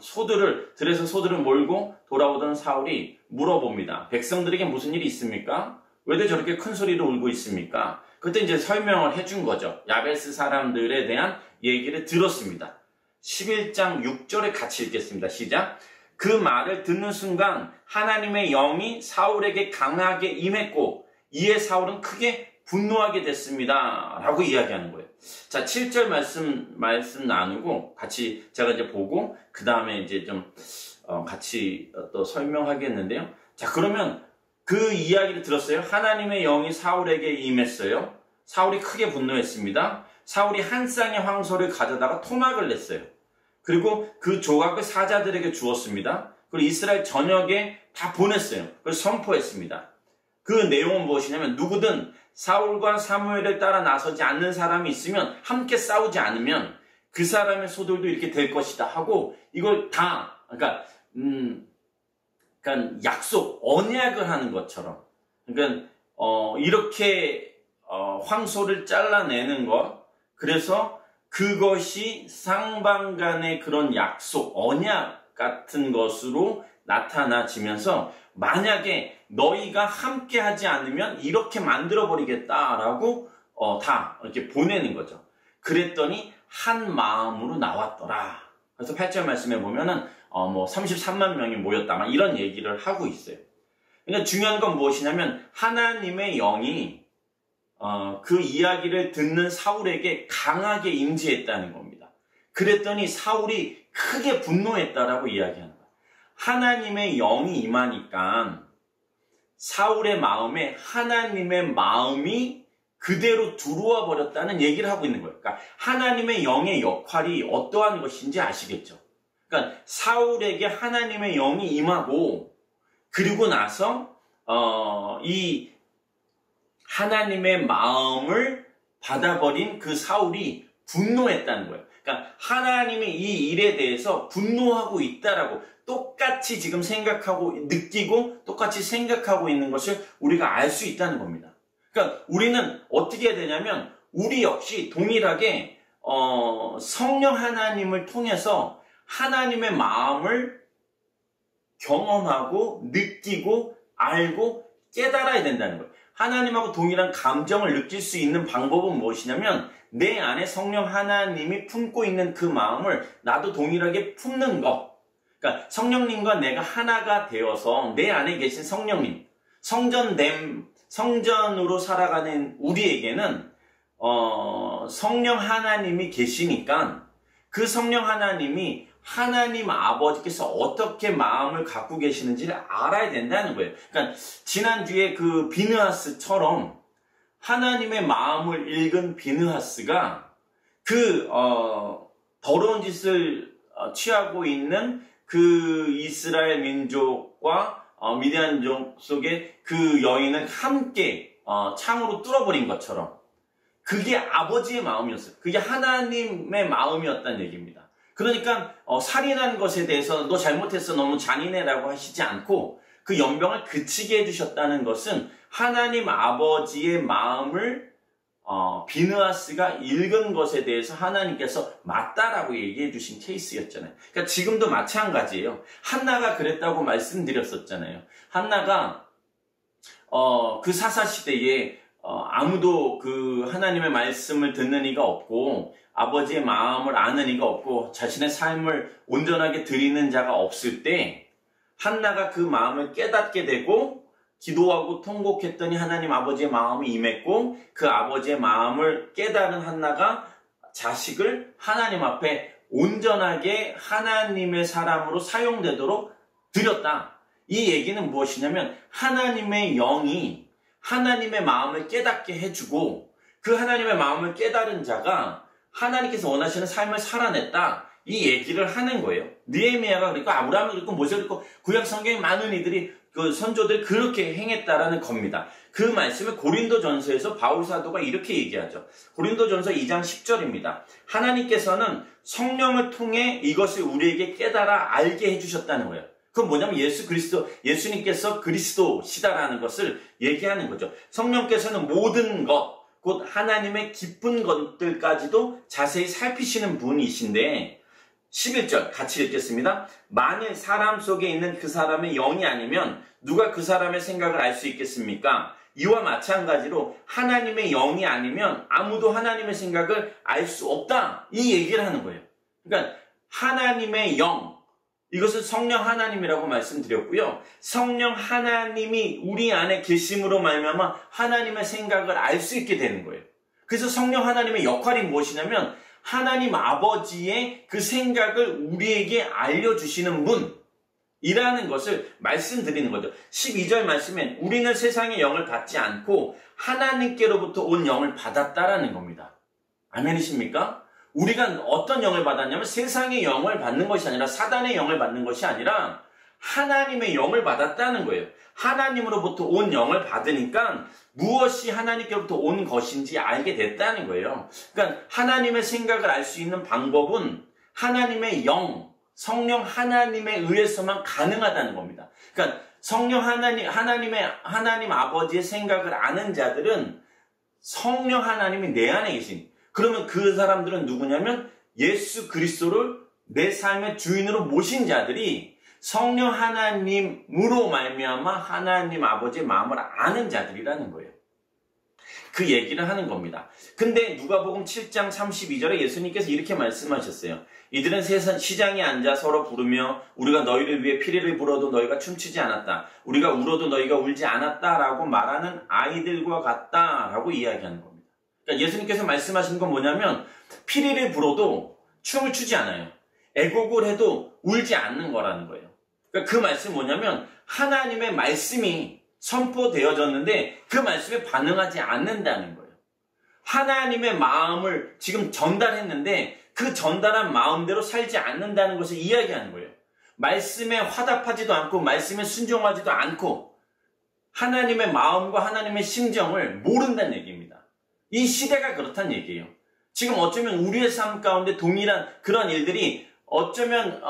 A: 들에서 소들을 몰고 돌아오던 사울이 물어봅니다. 백성들에게 무슨 일이 있습니까? 왜들 저렇게 큰 소리로 울고 있습니까? 그때 이제 설명을 해준 거죠. 야베스 사람들에 대한 얘기를 들었습니다. 11장 6절에 같이 읽겠습니다. 시작. 그 말을 듣는 순간 하나님의 영이 사울에게 강하게 임했고 이에 사울은 크게 분노하게 됐습니다. 라고 이야기하는 거예요. 자, 7절 말씀 나누고 같이 제가 이제 보고 그 다음에 이제 좀 같이 또 설명하겠는데요. 자, 그러면 그 이야기를 들었어요. 하나님의 영이 사울에게 임했어요. 사울이 크게 분노했습니다. 사울이 한 쌍의 황소를 가져다가 토막을 냈어요. 그리고 그 조각을 사자들에게 주었습니다. 그리고 이스라엘 전역에 다 보냈어요. 그걸 선포했습니다. 그 내용은 무엇이냐면 누구든 사울과 사무엘을 따라 나서지 않는 사람이 있으면 함께 싸우지 않으면 그 사람의 소들도 이렇게 될 것이다 하고 이걸 다 그러니까 약속, 언약을 하는 것처럼 그러니까 이렇게 황소를 잘라내는 것 그래서 그것이 쌍방 간의 그런 약속, 언약 같은 것으로 나타나지면서 만약에 너희가 함께 하지 않으면 이렇게 만들어버리겠다라고 다 이렇게 보내는 거죠. 그랬더니 한 마음으로 나왔더라. 그래서 8절 말씀에 보면은 33만 명이 모였다. 막 이런 얘기를 하고 있어요. 그러니까 중요한 건 무엇이냐면 하나님의 영이 그 이야기를 듣는 사울에게 강하게 임재했다는 겁니다. 그랬더니 사울이 크게 분노했다라고 이야기하는 거예요. 하나님의 영이 임하니까 사울의 마음에 하나님의 마음이 그대로 들어와 버렸다는 얘기를 하고 있는 거예요. 그러니까 하나님의 영의 역할이 어떠한 것인지 아시겠죠? 그러니까 사울에게 하나님의 영이 임하고 그리고 나서 이 하나님의 마음을 받아버린 그 사울이 분노했다는 거예요. 그러니까 하나님이 이 일에 대해서 분노하고 있다라고 똑같이 지금 생각하고 느끼고 똑같이 생각하고 있는 것을 우리가 알 수 있다는 겁니다. 그러니까 우리는 어떻게 해야 되냐면 우리 역시 동일하게 성령 하나님을 통해서 하나님의 마음을 경험하고 느끼고 알고 깨달아야 된다는 거예요. 하나님하고 동일한 감정을 느낄 수 있는 방법은 무엇이냐면 내 안에 성령 하나님이 품고 있는 그 마음을 나도 동일하게 품는 것. 그러니까 성령님과 내가 하나가 되어서 내 안에 계신 성령님, 성전으로 살아가는 우리에게는 성령 하나님이 계시니까 그 성령 하나님이 하나님 아버지께서 어떻게 마음을 갖고 계시는지를 알아야 된다는 거예요. 그러니까 지난주에 그 비느하스처럼 하나님의 마음을 읽은 비느하스가 그 더러운 짓을 취하고 있는 그 이스라엘 민족과 미디안 속의 그 여인을 함께 창으로 뚫어버린 것처럼 그게 아버지의 마음이었어요. 그게 하나님의 마음이었다는 얘기입니다. 그러니까 살인한 것에 대해서 너 잘못했어, 너무 잔인해라고 하시지 않고 그 연병을 그치게 해주셨다는 것은 하나님 아버지의 마음을 비느하스가 읽은 것에 대해서 하나님께서 맞다라고 얘기해 주신 케이스였잖아요. 그러니까 지금도 마찬가지예요. 한나가 그랬다고 말씀드렸었잖아요. 한나가 그 사사시대에 아무도 그 하나님의 말씀을 듣는 이가 없고 아버지의 마음을 아는 이가 없고 자신의 삶을 온전하게 드리는 자가 없을 때 한나가 그 마음을 깨닫게 되고 기도하고 통곡했더니 하나님 아버지의 마음이 임했고 그 아버지의 마음을 깨달은 한나가 자식을 하나님 앞에 온전하게 하나님의 사람으로 사용되도록 드렸다. 이 얘기는 무엇이냐면 하나님의 영이 하나님의 마음을 깨닫게 해주고 그 하나님의 마음을 깨달은 자가 하나님께서 원하시는 삶을 살아냈다. 이 얘기를 하는 거예요. 느헤미야가 그랬고 아브라함이 그랬고 모세가 그랬고 구약 성경에 많은 이들이 그 선조들이 그렇게 행했다라는 겁니다. 그 말씀을 고린도전서에서 바울 사도가 이렇게 얘기하죠. 고린도전서 2장 10절입니다. 하나님께서는 성령을 통해 이것을 우리에게 깨달아 알게 해주셨다는 거예요. 그건 뭐냐면 예수님께서 그리스도시다라는 것을 얘기하는 거죠. 성령께서는 모든 것, 곧 하나님의 깊은 것들까지도 자세히 살피시는 분이신데 11절 같이 읽겠습니다. 만일 사람 속에 있는 그 사람의 영이 아니면 누가 그 사람의 생각을 알 수 있겠습니까? 이와 마찬가지로 하나님의 영이 아니면 아무도 하나님의 생각을 알 수 없다. 이 얘기를 하는 거예요. 그러니까 하나님의 영, 이것은 성령 하나님이라고 말씀드렸고요. 성령 하나님이 우리 안에 계심으로 말미암아 하나님의 생각을 알 수 있게 되는 거예요. 그래서 성령 하나님의 역할이 무엇이냐면 하나님 아버지의 그 생각을 우리에게 알려주시는 분이라는 것을 말씀드리는 거죠. 12절 말씀엔 우리는 세상의 영을 받지 않고 하나님께로부터 온 영을 받았다라는 겁니다. 아멘이십니까? 우리가 어떤 영을 받았냐면 세상의 영을 받는 것이 아니라 사단의 영을 받는 것이 아니라 하나님의 영을 받았다는 거예요. 하나님으로부터 온 영을 받으니까 무엇이 하나님께로부터 온 것인지 알게 됐다는 거예요. 그러니까 하나님의 생각을 알 수 있는 방법은 하나님의 영, 성령 하나님에 의해서만 가능하다는 겁니다. 그러니까 성령 하나님 아버지의 생각을 아는 자들은 성령 하나님이 내 안에 계신, 그러면 그 사람들은 누구냐면 예수 그리스도를 내 삶의 주인으로 모신 자들이 성령 하나님으로 말미암아 하나님 아버지의 마음을 아는 자들이라는 거예요. 그 얘기를 하는 겁니다. 근데 누가복음 7장 32절에 예수님께서 이렇게 말씀하셨어요. 이들은 시장에 앉아 서로 부르며 우리가 너희를 위해 피리를 불어도 너희가 춤추지 않았다. 우리가 울어도 너희가 울지 않았다라고 말하는 아이들과 같다라고 이야기하는 겁니다. 그러니까 예수님께서 말씀하시는 건 뭐냐면 피리를 불어도 춤을 추지 않아요. 애곡을 해도 울지 않는 거라는 거예요. 그러니까 그 말씀이 뭐냐면 하나님의 말씀이 선포되어졌는데 그 말씀에 반응하지 않는다는 거예요. 하나님의 마음을 지금 전달했는데 그 전달한 마음대로 살지 않는다는 것을 이야기하는 거예요. 말씀에 화답하지도 않고 말씀에 순종하지도 않고 하나님의 마음과 하나님의 심정을 모른다는 얘기입니다. 이 시대가 그렇다는 얘기예요. 지금 어쩌면 우리의 삶 가운데 동일한 그런 일들이 어쩌면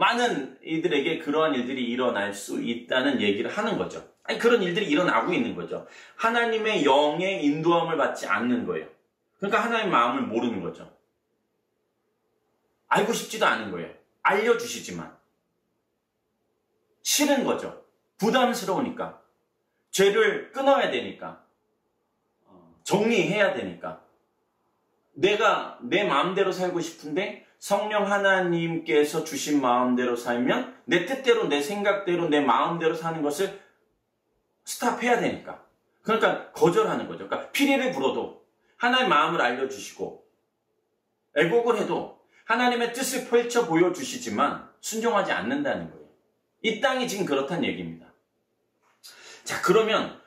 A: 많은 이들에게 그러한 일들이 일어날 수 있다는 얘기를 하는 거죠. 아니, 그런 일들이 일어나고 있는 거죠. 하나님의 영의 인도함을 받지 않는 거예요. 그러니까 하나님의 마음을 모르는 거죠. 알고 싶지도 않은 거예요. 알려주시지만 싫은 거죠. 부담스러우니까, 죄를 끊어야 되니까, 정리해야 되니까, 내가 내 마음대로 살고 싶은데 성령 하나님께서 주신 마음대로 살면 내 뜻대로, 내 생각대로, 내 마음대로 사는 것을 스탑해야 되니까. 그러니까 거절하는 거죠. 그러니까 피리를 불어도 하나님의 마음을 알려주시고 애곡을 해도 하나님의 뜻을 펼쳐 보여주시지만 순종하지 않는다는 거예요. 이 땅이 지금 그렇다는 얘기입니다. 자, 그러면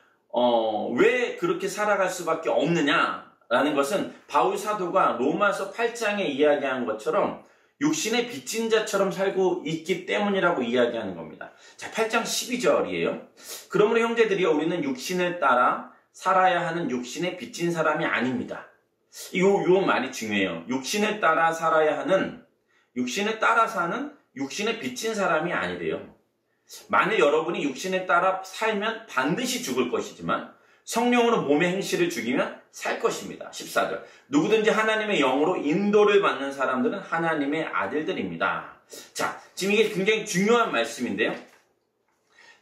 A: 왜 그렇게 살아갈 수밖에 없느냐라는 것은 바울 사도가 로마서 8장에 이야기한 것처럼 육신의 빚진 자처럼 살고 있기 때문이라고 이야기하는 겁니다. 자, 8장 12절이에요. 그러므로 형제들이여 우리는 육신을 따라 살아야 하는 육신의 빚진 사람이 아닙니다. 요 말이 중요해요. 육신을 따라 살아야 하는, 육신을 따라 사는 육신의 빚진 사람이 아니래요. 만일 여러분이 육신에 따라 살면 반드시 죽을 것이지만 성령으로 몸의 행실을 죽이면 살 것입니다. 14절. 누구든지 하나님의 영으로 인도를 받는 사람들은 하나님의 아들들입니다. 자, 지금 이게 굉장히 중요한 말씀인데요.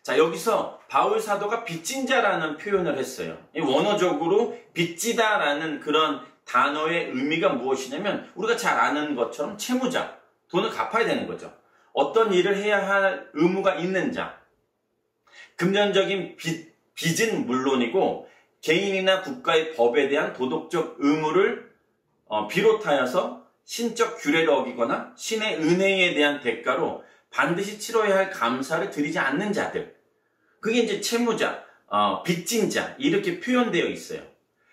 A: 자, 여기서 바울 사도가 빚진 자라는 표현을 했어요. 원어적으로 빚지다라는 그런 단어의 의미가 무엇이냐면 우리가 잘 아는 것처럼 채무자, 돈을 갚아야 되는 거죠. 어떤 일을 해야 할 의무가 있는 자, 금전적인 빚은 물론이고 개인이나 국가의 법에 대한 도덕적 의무를 비롯하여서 신적 규례를 어기거나 신의 은혜에 대한 대가로 반드시 치러야 할 감사를 드리지 않는 자들, 그게 이제 채무자, 빚진 자 이렇게 표현되어 있어요.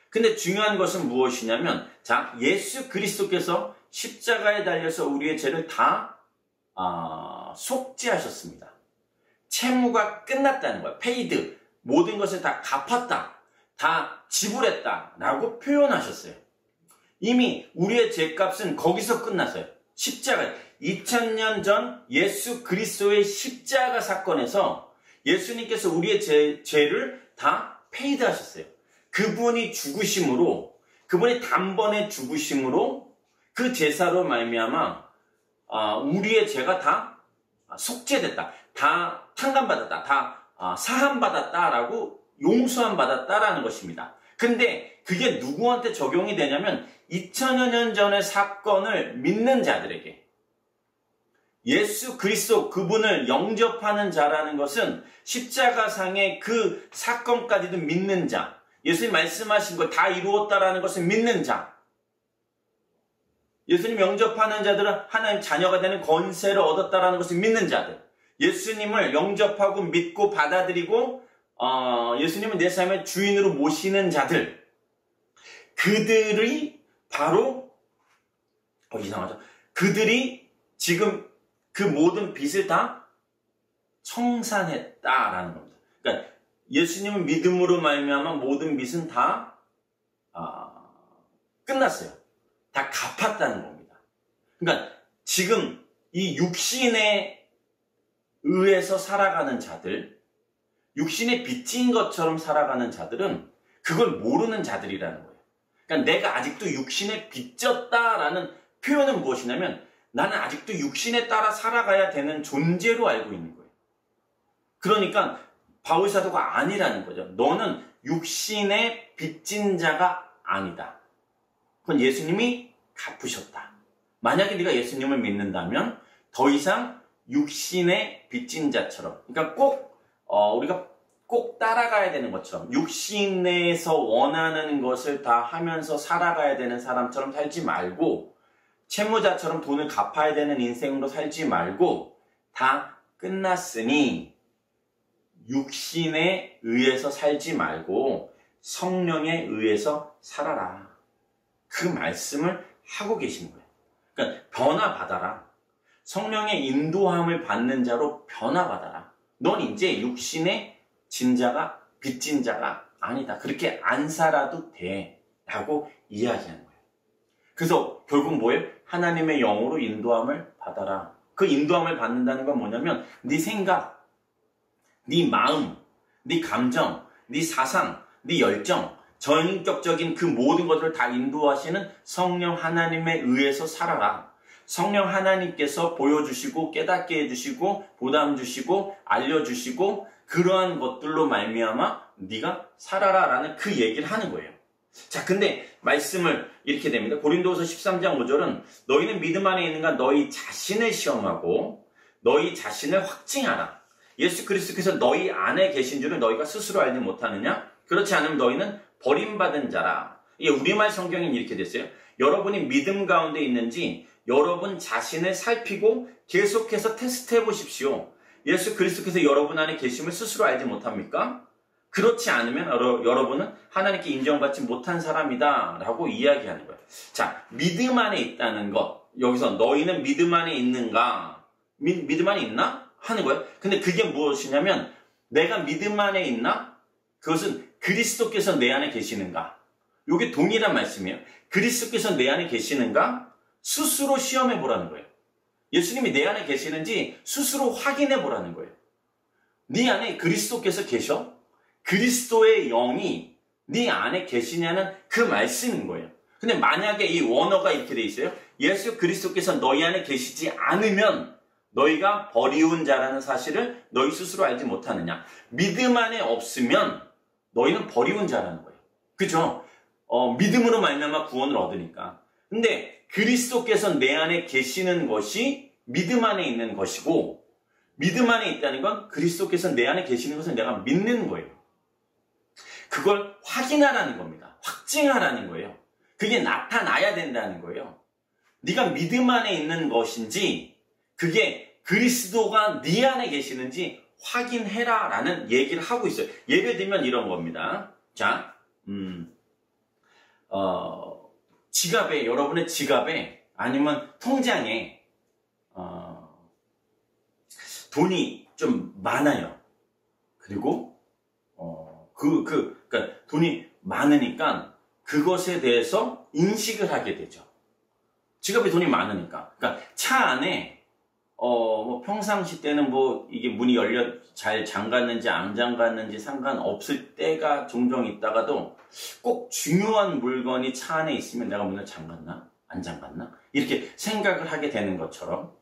A: 근데 중요한 것은 무엇이냐면, 자, 예수 그리스도께서 십자가에 달려서 우리의 죄를 다 속죄하셨습니다. 채무가 끝났다는 거야. 페이드, 모든 것을 다 갚았다, 다 지불했다 라고 표현하셨어요. 이미 우리의 죄값은 거기서 끝났어요. 십자가, 2000년 전 예수 그리스도의 십자가 사건에서 예수님께서 우리의 죄를 다 페이드 하셨어요. 그분이 죽으심으로, 그분이 단번에 죽으심으로 그 제사로 말미암아 우리의 죄가 다 속죄됐다, 다 탕감받았다, 다 사함받았다라고 용서함 받았다라는 것입니다. 근데 그게 누구한테 적용이 되냐면 2000여 년 전의 사건을 믿는 자들에게, 예수 그리스도 그분을 영접하는 자라는 것은 십자가상의 그 사건까지도 믿는 자, 예수님 말씀하신 걸 다 이루었다라는 것을 믿는 자, 예수님 영접하는 자들은 하나님 자녀가 되는 권세를 얻었다라는 것을 믿는 자들, 예수님을 영접하고 믿고 받아들이고 예수님을 내 삶의 주인으로 모시는 자들, 그들이 바로 이상하죠. 그들이 지금 그 모든 빚을 다 청산했다라는 겁니다. 그러니까 예수님을 믿음으로 말미암아 모든 빚은 다 끝났어요. 다 갚았다는 겁니다. 그러니까 지금 이 육신에 의해서 살아가는 자들, 육신에 빚진 것처럼 살아가는 자들은 그걸 모르는 자들이라는 거예요. 그러니까 내가 아직도 육신에 빚졌다라는 표현은 무엇이냐면 나는 아직도 육신에 따라 살아가야 되는 존재로 알고 있는 거예요. 그러니까 바울 사도가 아니라는 거죠. 너는 육신에 빚진 자가 아니다. 그건 예수님이 갚으셨다. 만약에 네가 예수님을 믿는다면 더 이상 육신의 빚진 자처럼, 그러니까 우리가 꼭 따라가야 되는 것처럼 육신에서 원하는 것을 다 하면서 살아가야 되는 사람처럼 살지 말고, 채무자처럼 돈을 갚아야 되는 인생으로 살지 말고, 다 끝났으니 육신에 의해서 살지 말고 성령에 의해서 살아라. 그 말씀을 하고 계시는 거예요. 그러니까 변화받아라. 성령의 인도함을 받는 자로 변화받아라. 넌 이제 육신의 진자가, 빚진 자가 아니다. 그렇게 안 살아도 돼. 라고 이야기하는 거예요. 그래서 결국 뭐예요? 하나님의 영으로 인도함을 받아라. 그 인도함을 받는다는 건 뭐냐면 네 생각, 네 마음, 네 감정, 네 사상, 네 열정, 전인격적인 그 모든 것들을 다 인도하시는 성령 하나님에 의해서 살아라. 성령 하나님께서 보여주시고 깨닫게 해주시고 보담 주시고 알려주시고 그러한 것들로 말미암아 네가 살아라라는 그 얘기를 하는 거예요. 자, 근데 말씀을 이렇게 됩니다. 고린도후서 13장 5절은 너희는 믿음 안에 있는가 너희 자신을 시험하고 너희 자신을 확증하라. 예수 그리스도께서 너희 안에 계신 줄을 너희가 스스로 알지 못하느냐? 그렇지 않으면 너희는 버림받은 자라. 이게 우리말 성경엔 이렇게 됐어요. 여러분이 믿음 가운데 있는지 여러분 자신을 살피고 계속해서 테스트해 보십시오. 예수 그리스도께서 여러분 안에 계심을 스스로 알지 못합니까? 그렇지 않으면 여러분은 하나님께 인정받지 못한 사람이다 라고 이야기하는 거예요. 자, 믿음 안에 있다는 것, 여기서 너희는 믿음 안에 있는가? 믿음 안에 있나? 하는 거예요. 근데 그게 무엇이냐면 내가 믿음 안에 있나? 그것은 그리스도께서 내 안에 계시는가? 이게 동일한 말씀이에요. 그리스도께서 내 안에 계시는가? 스스로 시험해 보라는 거예요. 예수님이 내 안에 계시는지 스스로 확인해 보라는 거예요. 네 안에 그리스도께서 계셔? 그리스도의 영이 네 안에 계시냐는 그 말씀인 거예요. 근데 만약에 이 원어가 이렇게 돼 있어요. 예수 그리스도께서 너희 안에 계시지 않으면 너희가 버리운 자라는 사실을 너희 스스로 알지 못하느냐. 믿음 안에 없으면 너희는 버리운 자라는 거예요. 그죠? 믿음으로 말미암아 구원을 얻으니까. 근데 그리스도께서 내 안에 계시는 것이 믿음 안에 있는 것이고, 믿음 안에 있다는 건 그리스도께서 내 안에 계시는 것을 내가 믿는 거예요. 그걸 확인하라는 겁니다. 확증하라는 거예요. 그게 나타나야 된다는 거예요. 네가 믿음 안에 있는 것인지 그게 그리스도가 네 안에 계시는지 확인해라 라는 얘기를 하고 있어요. 예를 들면 이런 겁니다. 자, 지갑에, 여러분의 지갑에 아니면 통장에 돈이 좀 많아요. 그리고 그러니까 돈이 많으니까 그것에 대해서 인식을 하게 되죠. 지갑에 돈이 많으니까. 그러니까 차 안에 뭐 평상시 때는 뭐 이게 문이 열려 잘 잠갔는지 안 잠갔는지 상관없을 때가 종종 있다가도 꼭 중요한 물건이 차 안에 있으면 내가 문을 잠갔나? 안 잠갔나? 이렇게 생각을 하게 되는 것처럼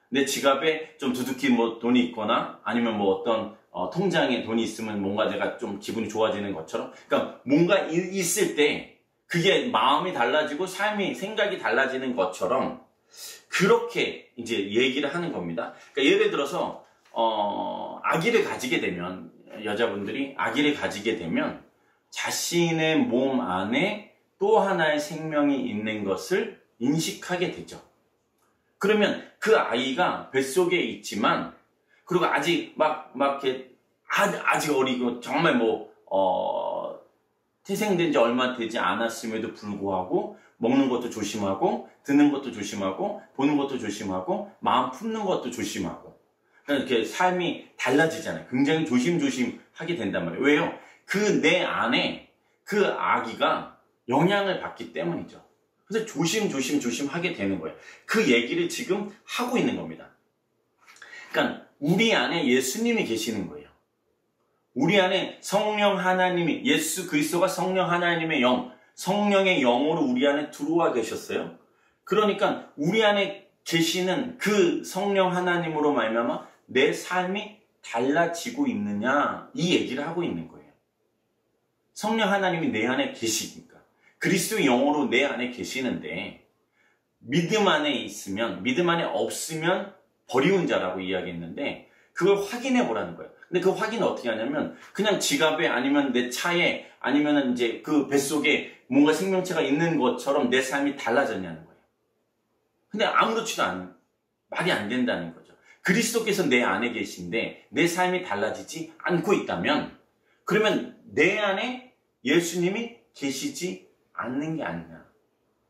A: 내 지갑에 좀 두둑히 뭐 돈이 있거나 아니면 뭐 어떤 통장에 돈이 있으면 뭔가 내가 좀 기분이 좋아지는 것처럼, 그러니까 뭔가 있을 때 그게 마음이 달라지고 삶이 생각이 달라지는 것처럼 그렇게 이제 얘기를 하는 겁니다. 그러니까 예를 들어서 아기를 가지게 되면, 여자분들이 아기를 가지게 되면 자신의 몸 안에 또 하나의 생명이 있는 것을 인식하게 되죠. 그러면 그 아이가 뱃속에 있지만, 그리고 아직 이렇게 아직 어리고 정말 태생된 지 얼마 되지 않았음에도 불구하고 먹는 것도 조심하고 듣는 것도 조심하고 보는 것도 조심하고 마음 품는 것도 조심하고 이렇게 삶이 달라지잖아요. 굉장히 조심조심 하게 된단 말이에요. 왜요? 그 내 안에 그 아기가 영향을 받기 때문이죠. 그래서 조심 하게 되는 거예요. 그 얘기를 지금 하고 있는 겁니다. 그러니까 우리 안에 예수님이 계시는 거예요. 우리 안에 성령 하나님이, 예수 그리스도가 성령 하나님의 영, 성령의 영으로 우리 안에 들어와 계셨어요. 그러니까 우리 안에 계시는 그 성령 하나님으로 말미암아 내 삶이 달라지고 있느냐, 이 얘기를 하고 있는 거예요. 성령 하나님이 내 안에 계시니까. 그리스도의 영으로 내 안에 계시는데 믿음 안에 있으면, 믿음 안에 없으면 버리운 자라고 이야기했는데 그걸 확인해 보라는 거예요. 근데 그 확인을 어떻게 하냐면 그냥 지갑에 아니면 내 차에 아니면 이제 그 뱃속에 뭔가 생명체가 있는 것처럼 내 삶이 달라졌냐는 거예요. 근데 아무렇지도 않은, 말이 안 된다는 거죠. 그리스도께서 내 안에 계신데 내 삶이 달라지지 않고 있다면 그러면 내 안에 예수님이 계시지 않는 게 아니냐.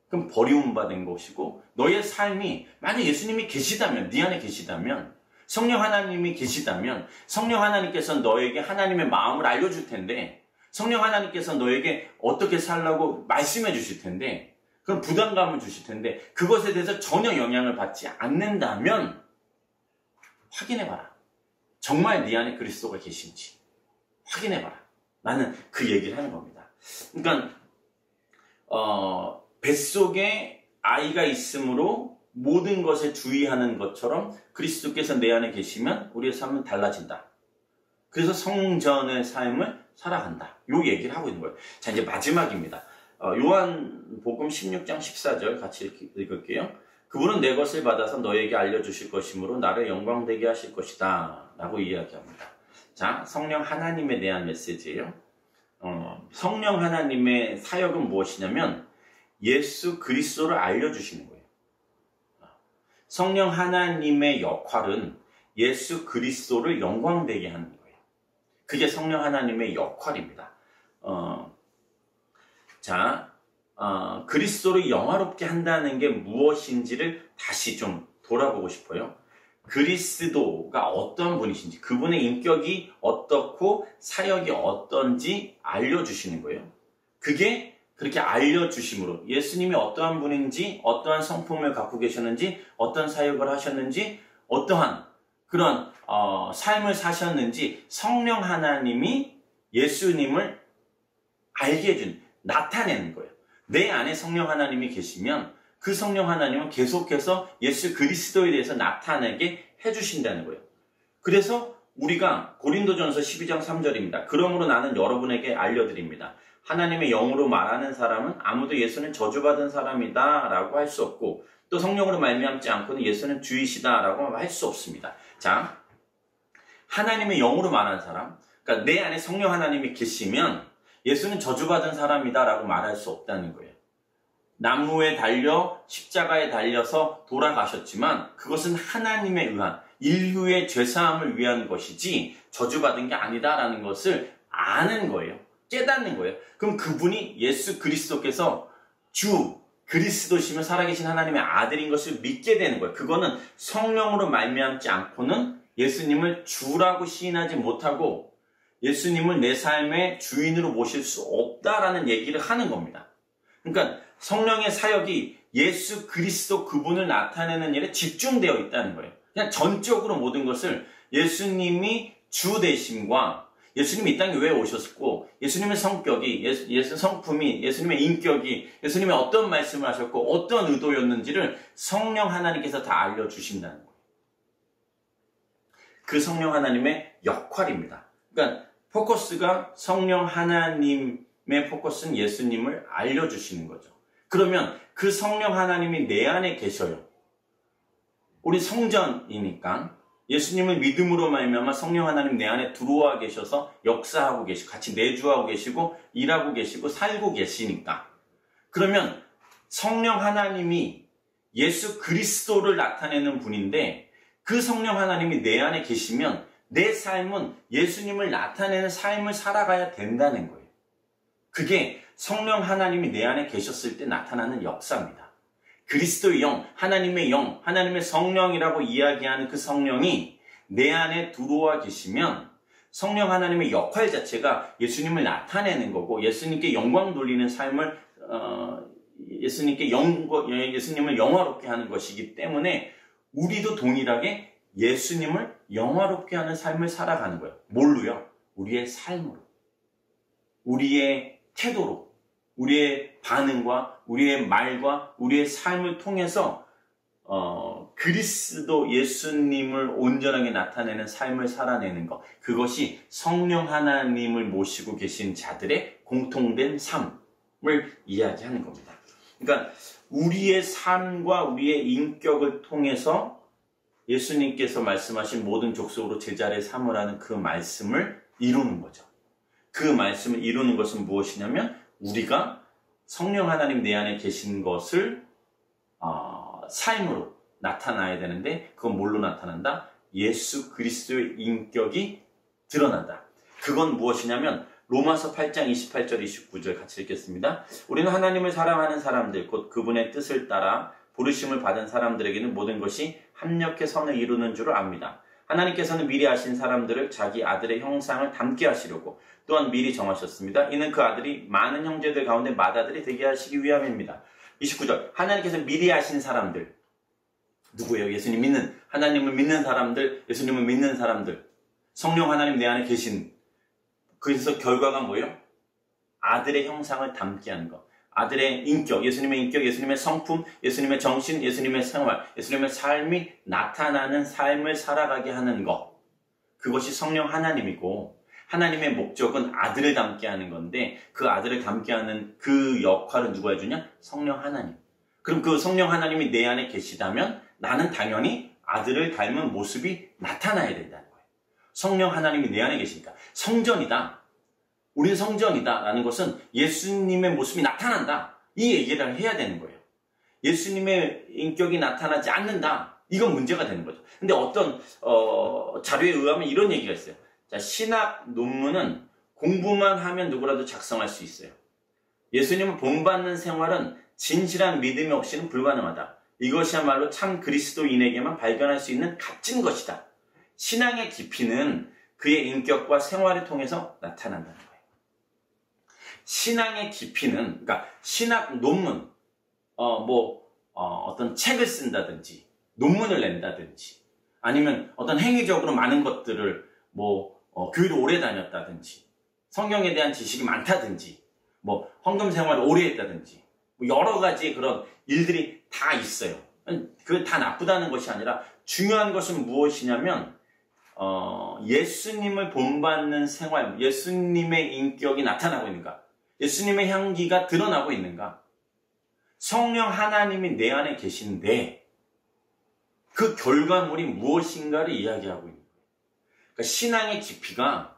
A: 그럼 버림받은 것이고, 너의 삶이 만약 예수님이 계시다면, 네 안에 계시다면, 성령 하나님이 계시다면 성령 하나님께서 너에게 하나님의 마음을 알려줄 텐데, 성령 하나님께서 너에게 어떻게 살라고 말씀해 주실 텐데, 그럼 부담감을 주실 텐데 그것에 대해서 전혀 영향을 받지 않는다면 확인해봐라. 정말 네 안에 그리스도가 계신지 확인해봐라. 나는 그 얘기를 하는 겁니다. 그러니까 뱃속에 아이가 있으므로 모든 것에 주의하는 것처럼 그리스도께서 내 안에 계시면 우리의 삶은 달라진다. 그래서 성전의 삶을 살아간다. 요 얘기를 하고 있는 거예요. 자, 이제 마지막입니다. 요한복음 16장 14절 같이 읽을게요. 그분은 내 것을 받아서 너에게 알려주실 것이므로 나를 영광되게 하실 것이다. 라고 이야기합니다. 자, 성령 하나님에 대한 메시지예요. 성령 하나님의 사역은 무엇이냐면 예수 그리스도를 알려주시는 거예요. 성령 하나님의 역할은 예수 그리스도를 영광되게 하는 거예요. 그게 성령 하나님의 역할입니다. 그리스도를 영화롭게 한다는 게 무엇인지를 다시 좀 돌아보고 싶어요. 그리스도가 어떤 분이신지, 그분의 인격이 어떻고 사역이 어떤지 알려주시는 거예요. 그게 그렇게 알려주심으로 예수님이 어떠한 분인지, 어떠한 성품을 갖고 계셨는지, 어떤 사역을 하셨는지, 어떠한 그런 삶을 사셨는지 성령 하나님이 예수님을 알게 해준, 나타내는 거예요. 내 안에 성령 하나님이 계시면 그 성령 하나님은 계속해서 예수 그리스도에 대해서 나타내게 해주신다는 거예요. 그래서 우리가 고린도전서 12장 3절입니다. 그러므로 나는 여러분에게 알려드립니다. 하나님의 영으로 말하는 사람은 아무도 예수는 저주받은 사람이다 라고 할 수 없고, 또 성령으로 말미암지 않고는 예수는 주이시다 라고 할 수 없습니다. 자, 하나님의 영으로 말하는 사람, 그러니까 내 안에 성령 하나님이 계시면 예수는 저주받은 사람이다 라고 말할 수 없다는 거예요. 나무에 달려 십자가에 달려서 돌아가셨지만 그것은 하나님에 의한 인류의 죄사함을 위한 것이지 저주받은 게 아니다라는 것을 아는 거예요. 깨닫는 거예요. 그럼 그분이 예수 그리스도께서 주 그리스도시며 살아계신 하나님의 아들인 것을 믿게 되는 거예요. 그거는 성령으로 말미암지 않고는 예수님을 주라고 시인하지 못하고 예수님을 내 삶의 주인으로 모실 수 없다라는 얘기를 하는 겁니다. 그러니까 성령의 사역이 예수 그리스도 그분을 나타내는 일에 집중되어 있다는 거예요. 그냥 전적으로 모든 것을 예수님이 주 되심과 예수님이 이 땅에 왜 오셨고, 예수님의 성격이, 예수 성품이, 예수님의 인격이, 예수님이 어떤 말씀을 하셨고 어떤 의도였는지를 성령 하나님께서 다 알려주신다는 거예요. 그 성령 하나님의 역할입니다. 그러니까 포커스가 성령 하나님의 포커스는 예수님을 알려주시는 거죠. 그러면 그 성령 하나님이 내 안에 계셔요. 우리 성전이니까 예수님을 믿음으로 말미암아 성령 하나님 내 안에 들어와 계셔서 역사하고 계시고 같이 내주하고 계시고 일하고 계시고 살고 계시니까, 그러면 성령 하나님이 예수 그리스도를 나타내는 분인데 그 성령 하나님이 내 안에 계시면 내 삶은 예수님을 나타내는 삶을 살아가야 된다는 거예요. 그게 성령 하나님이 내 안에 계셨을 때 나타나는 역사입니다. 그리스도의 영, 하나님의 성령이라고 이야기하는 그 성령이 내 안에 들어와 계시면 성령 하나님의 역할 자체가 예수님을 나타내는 거고 예수님께 영광 돌리는 삶을 예수님을 영화롭게 하는 것이기 때문에 우리도 동일하게 예수님을 영화롭게 하는 삶을 살아가는 거예요. 뭘로요? 우리의 삶으로, 우리의 태도로, 우리의 반응과 우리의 말과 우리의 삶을 통해서 그리스도 예수님을 온전하게 나타내는 삶을 살아내는 것, 그것이 성령 하나님을 모시고 계신 자들의 공통된 삶을 이야기하는 겁니다. 그러니까 우리의 삶과 우리의 인격을 통해서 예수님께서 말씀하신 모든 족속으로 제자를 삼으라는 그 말씀을 이루는 거죠. 그 말씀을 이루는 것은 무엇이냐면 우리가 성령 하나님 내 안에 계신 것을 삶으로 나타나야 되는데, 그건 뭘로 나타난다? 예수 그리스도의 인격이 드러난다. 그건 무엇이냐면 로마서 8장 28절 29절 같이 읽겠습니다. 우리는 하나님을 사랑하는 사람들 곧 그분의 뜻을 따라 부르심을 받은 사람들에게는 모든 것이 합력해 선을 이루는 줄을 압니다. 하나님께서는 미리 아신 사람들을 자기 아들의 형상을 닮게 하시려고 또한 미리 정하셨습니다. 이는 그 아들이 많은 형제들 가운데 맏아들이 되게 하시기 위함입니다. 29절, 하나님께서 미리 아신 사람들, 누구예요? 예수님 믿는, 하나님을 믿는 사람들, 예수님을 믿는 사람들, 성령 하나님 내 안에 계신, 그래서 결과가 뭐예요? 아들의 형상을 닮게 하는 것. 아들의 인격, 예수님의 인격, 예수님의 성품, 예수님의 정신, 예수님의 생활, 예수님의 삶이 나타나는 삶을 살아가게 하는 것. 그것이 성령 하나님이고, 하나님의 목적은 아들을 닮게 하는 건데, 그 아들을 닮게 하는 그 역할은 누가 해주냐? 성령 하나님. 그럼 그 성령 하나님이 내 안에 계시다면 나는 당연히 아들을 닮은 모습이 나타나야 된다는 거예요. 성령 하나님이 내 안에 계시니까. 성전이다. 우리는 성전이다 라는 것은 예수님의 모습이 나타난다, 이 얘기를 해야 되는 거예요. 예수님의 인격이 나타나지 않는다, 이건 문제가 되는 거죠. 근데 어떤 자료에 의하면 이런 얘기가 있어요. 자, 신학 논문은 공부만 하면 누구라도 작성할 수 있어요. 예수님을 본받는 생활은 진실한 믿음이 없이는 불가능하다. 이것이야말로 참 그리스도인에게만 발견할 수 있는 값진 것이다. 신앙의 깊이는 그의 인격과 생활을 통해서 나타난다는 거예요. 신앙의 깊이는, 그러니까 신학 논문, 어떤 책을 쓴다든지, 논문을 낸다든지, 아니면 어떤 행위적으로 많은 것들을 교회를 오래 다녔다든지, 성경에 대한 지식이 많다든지, 헌금 생활을 오래 했다든지, 여러 가지 그런 일들이 다 있어요. 그게 다 나쁘다는 것이 아니라 중요한 것은 무엇이냐면 예수님을 본받는 생활, 예수님의 인격이 나타나고 있는가, 예수님의 향기가 드러나고 있는가, 성령 하나님이 내 안에 계신데 그 결과물이 무엇인가를 이야기하고 있는 거예요. 그러니까 신앙의 깊이가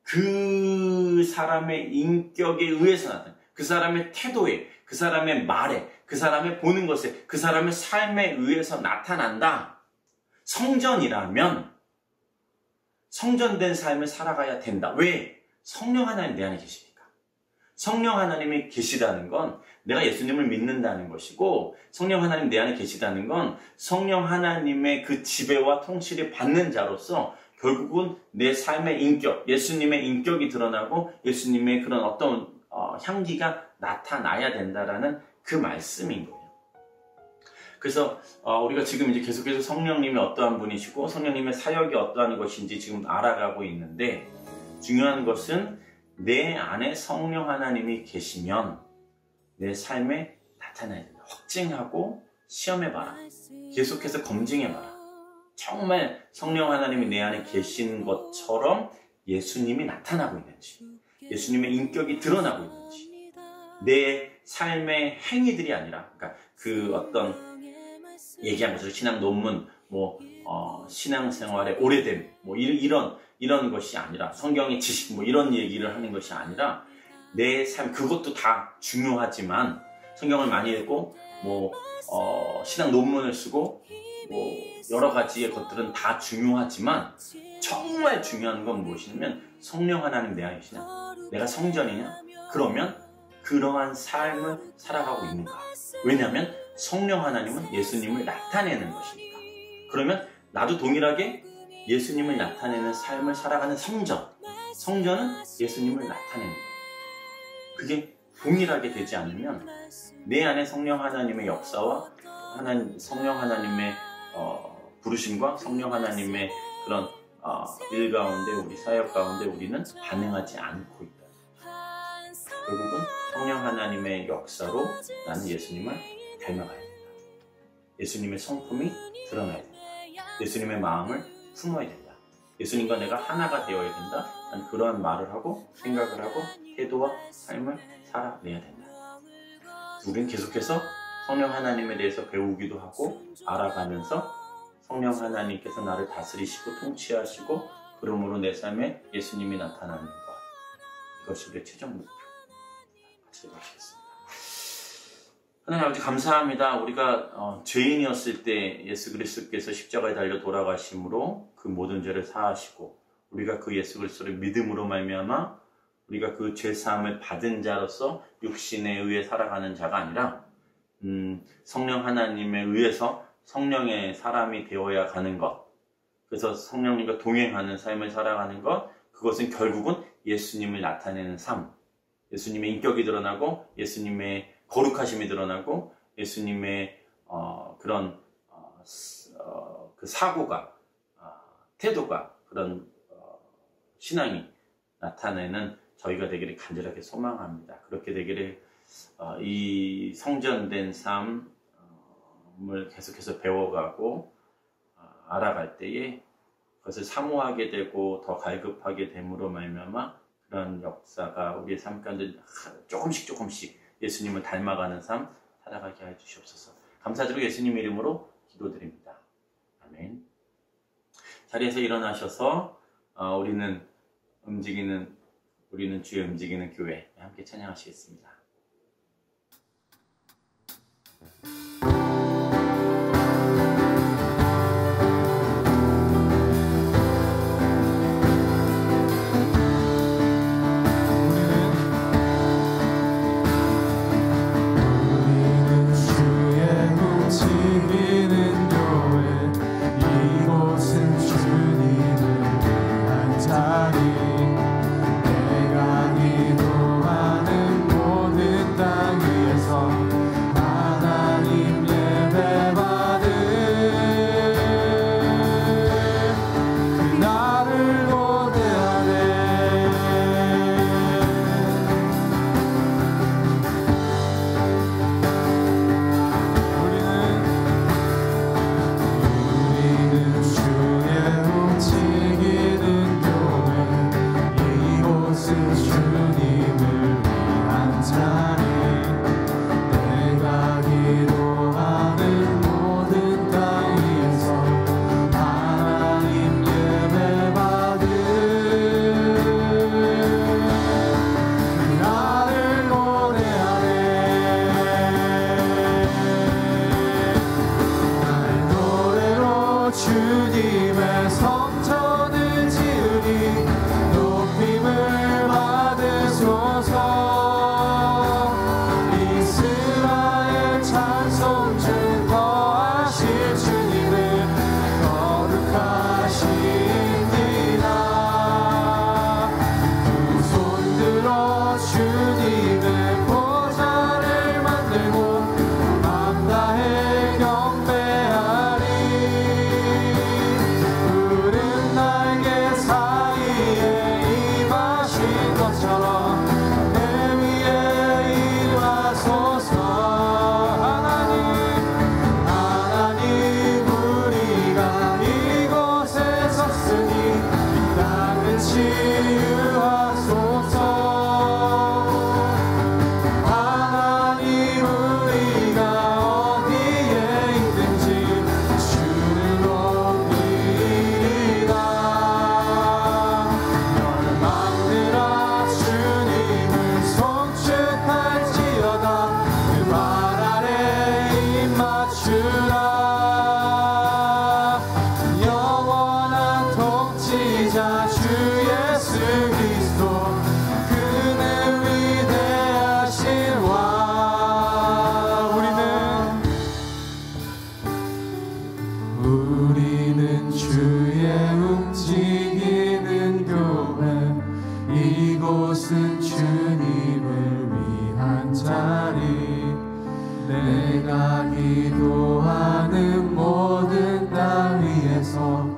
A: 그 사람의 인격에 의해서 나타나요. 그 사람의 태도에, 그 사람의 말에, 그 사람의 보는 것에, 그 사람의 삶에 의해서 나타난다. 성전이라면 성전된 삶을 살아가야 된다. 왜? 성령 하나님 내 안에 계시니까. 성령 하나님이 계시다는 건 내가 예수님을 믿는다는 것이고, 성령 하나님 내 안에 계시다는 건 성령 하나님의 그 지배와 통치를 받는 자로서 결국은 내 삶의 인격, 예수님의 인격이 드러나고 예수님의 그런 어떤 향기가 나타나야 된다라는 그 말씀인 거예요. 그래서 우리가 지금 이제 계속해서 성령님이 어떠한 분이시고 성령님의 사역이 어떠한 것인지 지금 알아가고 있는데, 중요한 것은 내 안에 성령 하나님이 계시면 내 삶에 나타나야 된다. 확증하고 시험해봐라. 계속해서 검증해봐라. 정말 성령 하나님이 내 안에 계신 것처럼 예수님이 나타나고 있는지, 예수님의 인격이 드러나고 있는지, 내 삶의 행위들이 아니라, 그러니까 그 어떤 얘기한 것처럼 신앙 논문, 신앙생활의 오래됨, 이런 것이 아니라, 성경의 지식, 이런 얘기를 하는 것이 아니라, 내 삶, 그것도 다 중요하지만, 성경을 많이 읽고, 신앙 논문을 쓰고, 여러 가지의 것들은 다 중요하지만, 정말 중요한 건 무엇이냐면, 성령 하나님 내 안에 계시냐? 내가 성전이냐? 그러면, 그러한 삶을 살아가고 있는가? 왜냐하면, 성령 하나님은 예수님을 나타내는 것이니까. 그러면 나도 동일하게 예수님을 나타내는 삶을 살아가는 성전은 예수님을 나타내는 거예요. 그게 동일하게 되지 않으면 내 안에 성령 하나님의 역사와 성령 하나님의 부르심과 성령 하나님의 그런 일 가운데, 우리 사역 가운데 우리는 반응하지 않고 있다. 결국은 성령 하나님의 역사로 나는 예수님을 닮아가야 된다. 예수님의 성품이 드러나야 된다. 예수님의 마음을 품어야 된다. 예수님과 내가 하나가 되어야 된다. 난 그러한 말을 하고 생각을 하고 태도와 삶을 살아내야 된다. 우리는 계속해서 성령 하나님에 대해서 배우기도 하고 알아가면서 성령 하나님께서 나를 다스리시고 통치하시고 그러므로 내 삶에 예수님이 나타나는 것, 이것이 우리의 최종 목표. 같이 마치겠습니다. 하나님 아버지 감사합니다. 우리가 죄인이었을 때 예수 그리스도께서 십자가에 달려 돌아가심으로 그 모든 죄를 사하시고, 우리가 그 예수 그리스도를 믿음으로 말미암아 우리가 그 죄사함을 받은 자로서 육신에 의해 살아가는 자가 아니라 성령 하나님에 의해서 성령의 사람이 되어야 가는 것, 그래서 성령님과 동행하는 삶을 살아가는 것, 그것은 결국은 예수님을 나타내는 삶, 예수님의 인격이 드러나고 예수님의 거룩하심이 드러나고 예수님의 그런 그 사고가, 태도가, 그런 신앙이 나타내는 저희가 되기를 간절하게 소망합니다. 그렇게 되기를 이 성전된 삶을 계속해서 배워가고 알아갈 때에 그것을 사모하게 되고 더 갈급하게 됨으로 말미암아 그런 역사가 우리의 삶 가운데 조금씩 예수님을 닮아가는 삶 살아가게 해주시옵소서. 감사드리고 예수님 이름으로 기도드립니다. 아멘. 자리에서 일어나셔서 우리는 주의 움직이는 교회 함께 찬양하시겠습니다.
C: 우리는 주의 움직이는 주님의 성전을 지으니 높임을 받으소서. 이스라엘 찬송 중 거하실 주님을 거룩하십니다. 두 손 들어 주님의 보좌를 만들고 맘 다해 경배하리. 푸른 날개 사이에 임하신 것처럼 내 위에 임하소서. 하나님 우리가 이곳에 섰으니 이 땅을 치유하소서. 하나님 우리가 어디에 있든지 주를 높이리라. 열망들아 주님을 송축할지어다. 그 발 아래 입 맞추라. 영원한 통치자 주 예수 그리스도 그는 위대하신 왕. 우리는 주의 움직이는 교회. 이곳은 주님을 위한 자리. 내가 기도하는 모든 땅 위에서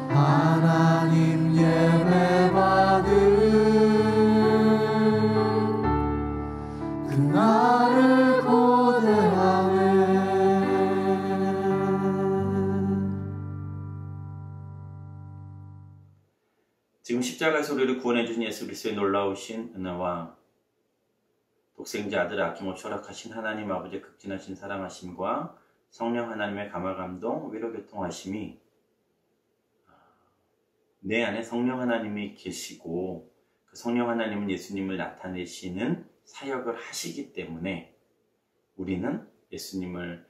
C: 하나님 예배받을 그날을 고대하네.
A: 지금 십자가에서 우리를 구원해 주신 예수 그리스도의 놀라우신 은혜와 독생자 아들 아낌없이 허락하신 하나님 아버지의 극진하신 사랑하심과 성령 하나님의 감화감동 위로교통하심이 내 안에 성령 하나님이 계시고 그 성령 하나님은 예수님을 나타내시는 사역을 하시기 때문에 우리는 예수님을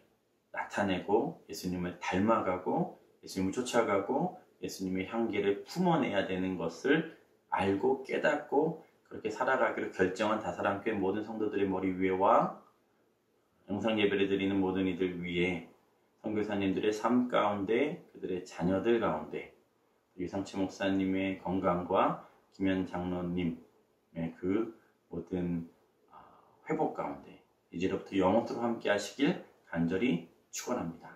A: 나타내고 예수님을 닮아가고 예수님을 쫓아가고 예수님의 향기를 품어내야 되는 것을 알고 깨닫고 그렇게 살아가기로 결정한 다사랑교회 모든 성도들의 머리 위에와 영상 예배를 드리는 모든 이들 위에 선교사님들의 삶 가운데 그들의 자녀들 가운데 유상치 목사님의 건강과 김현 장로님의 그 모든 회복 가운데 이제로부터 영원토록 함께 하시길 간절히 축원합니다.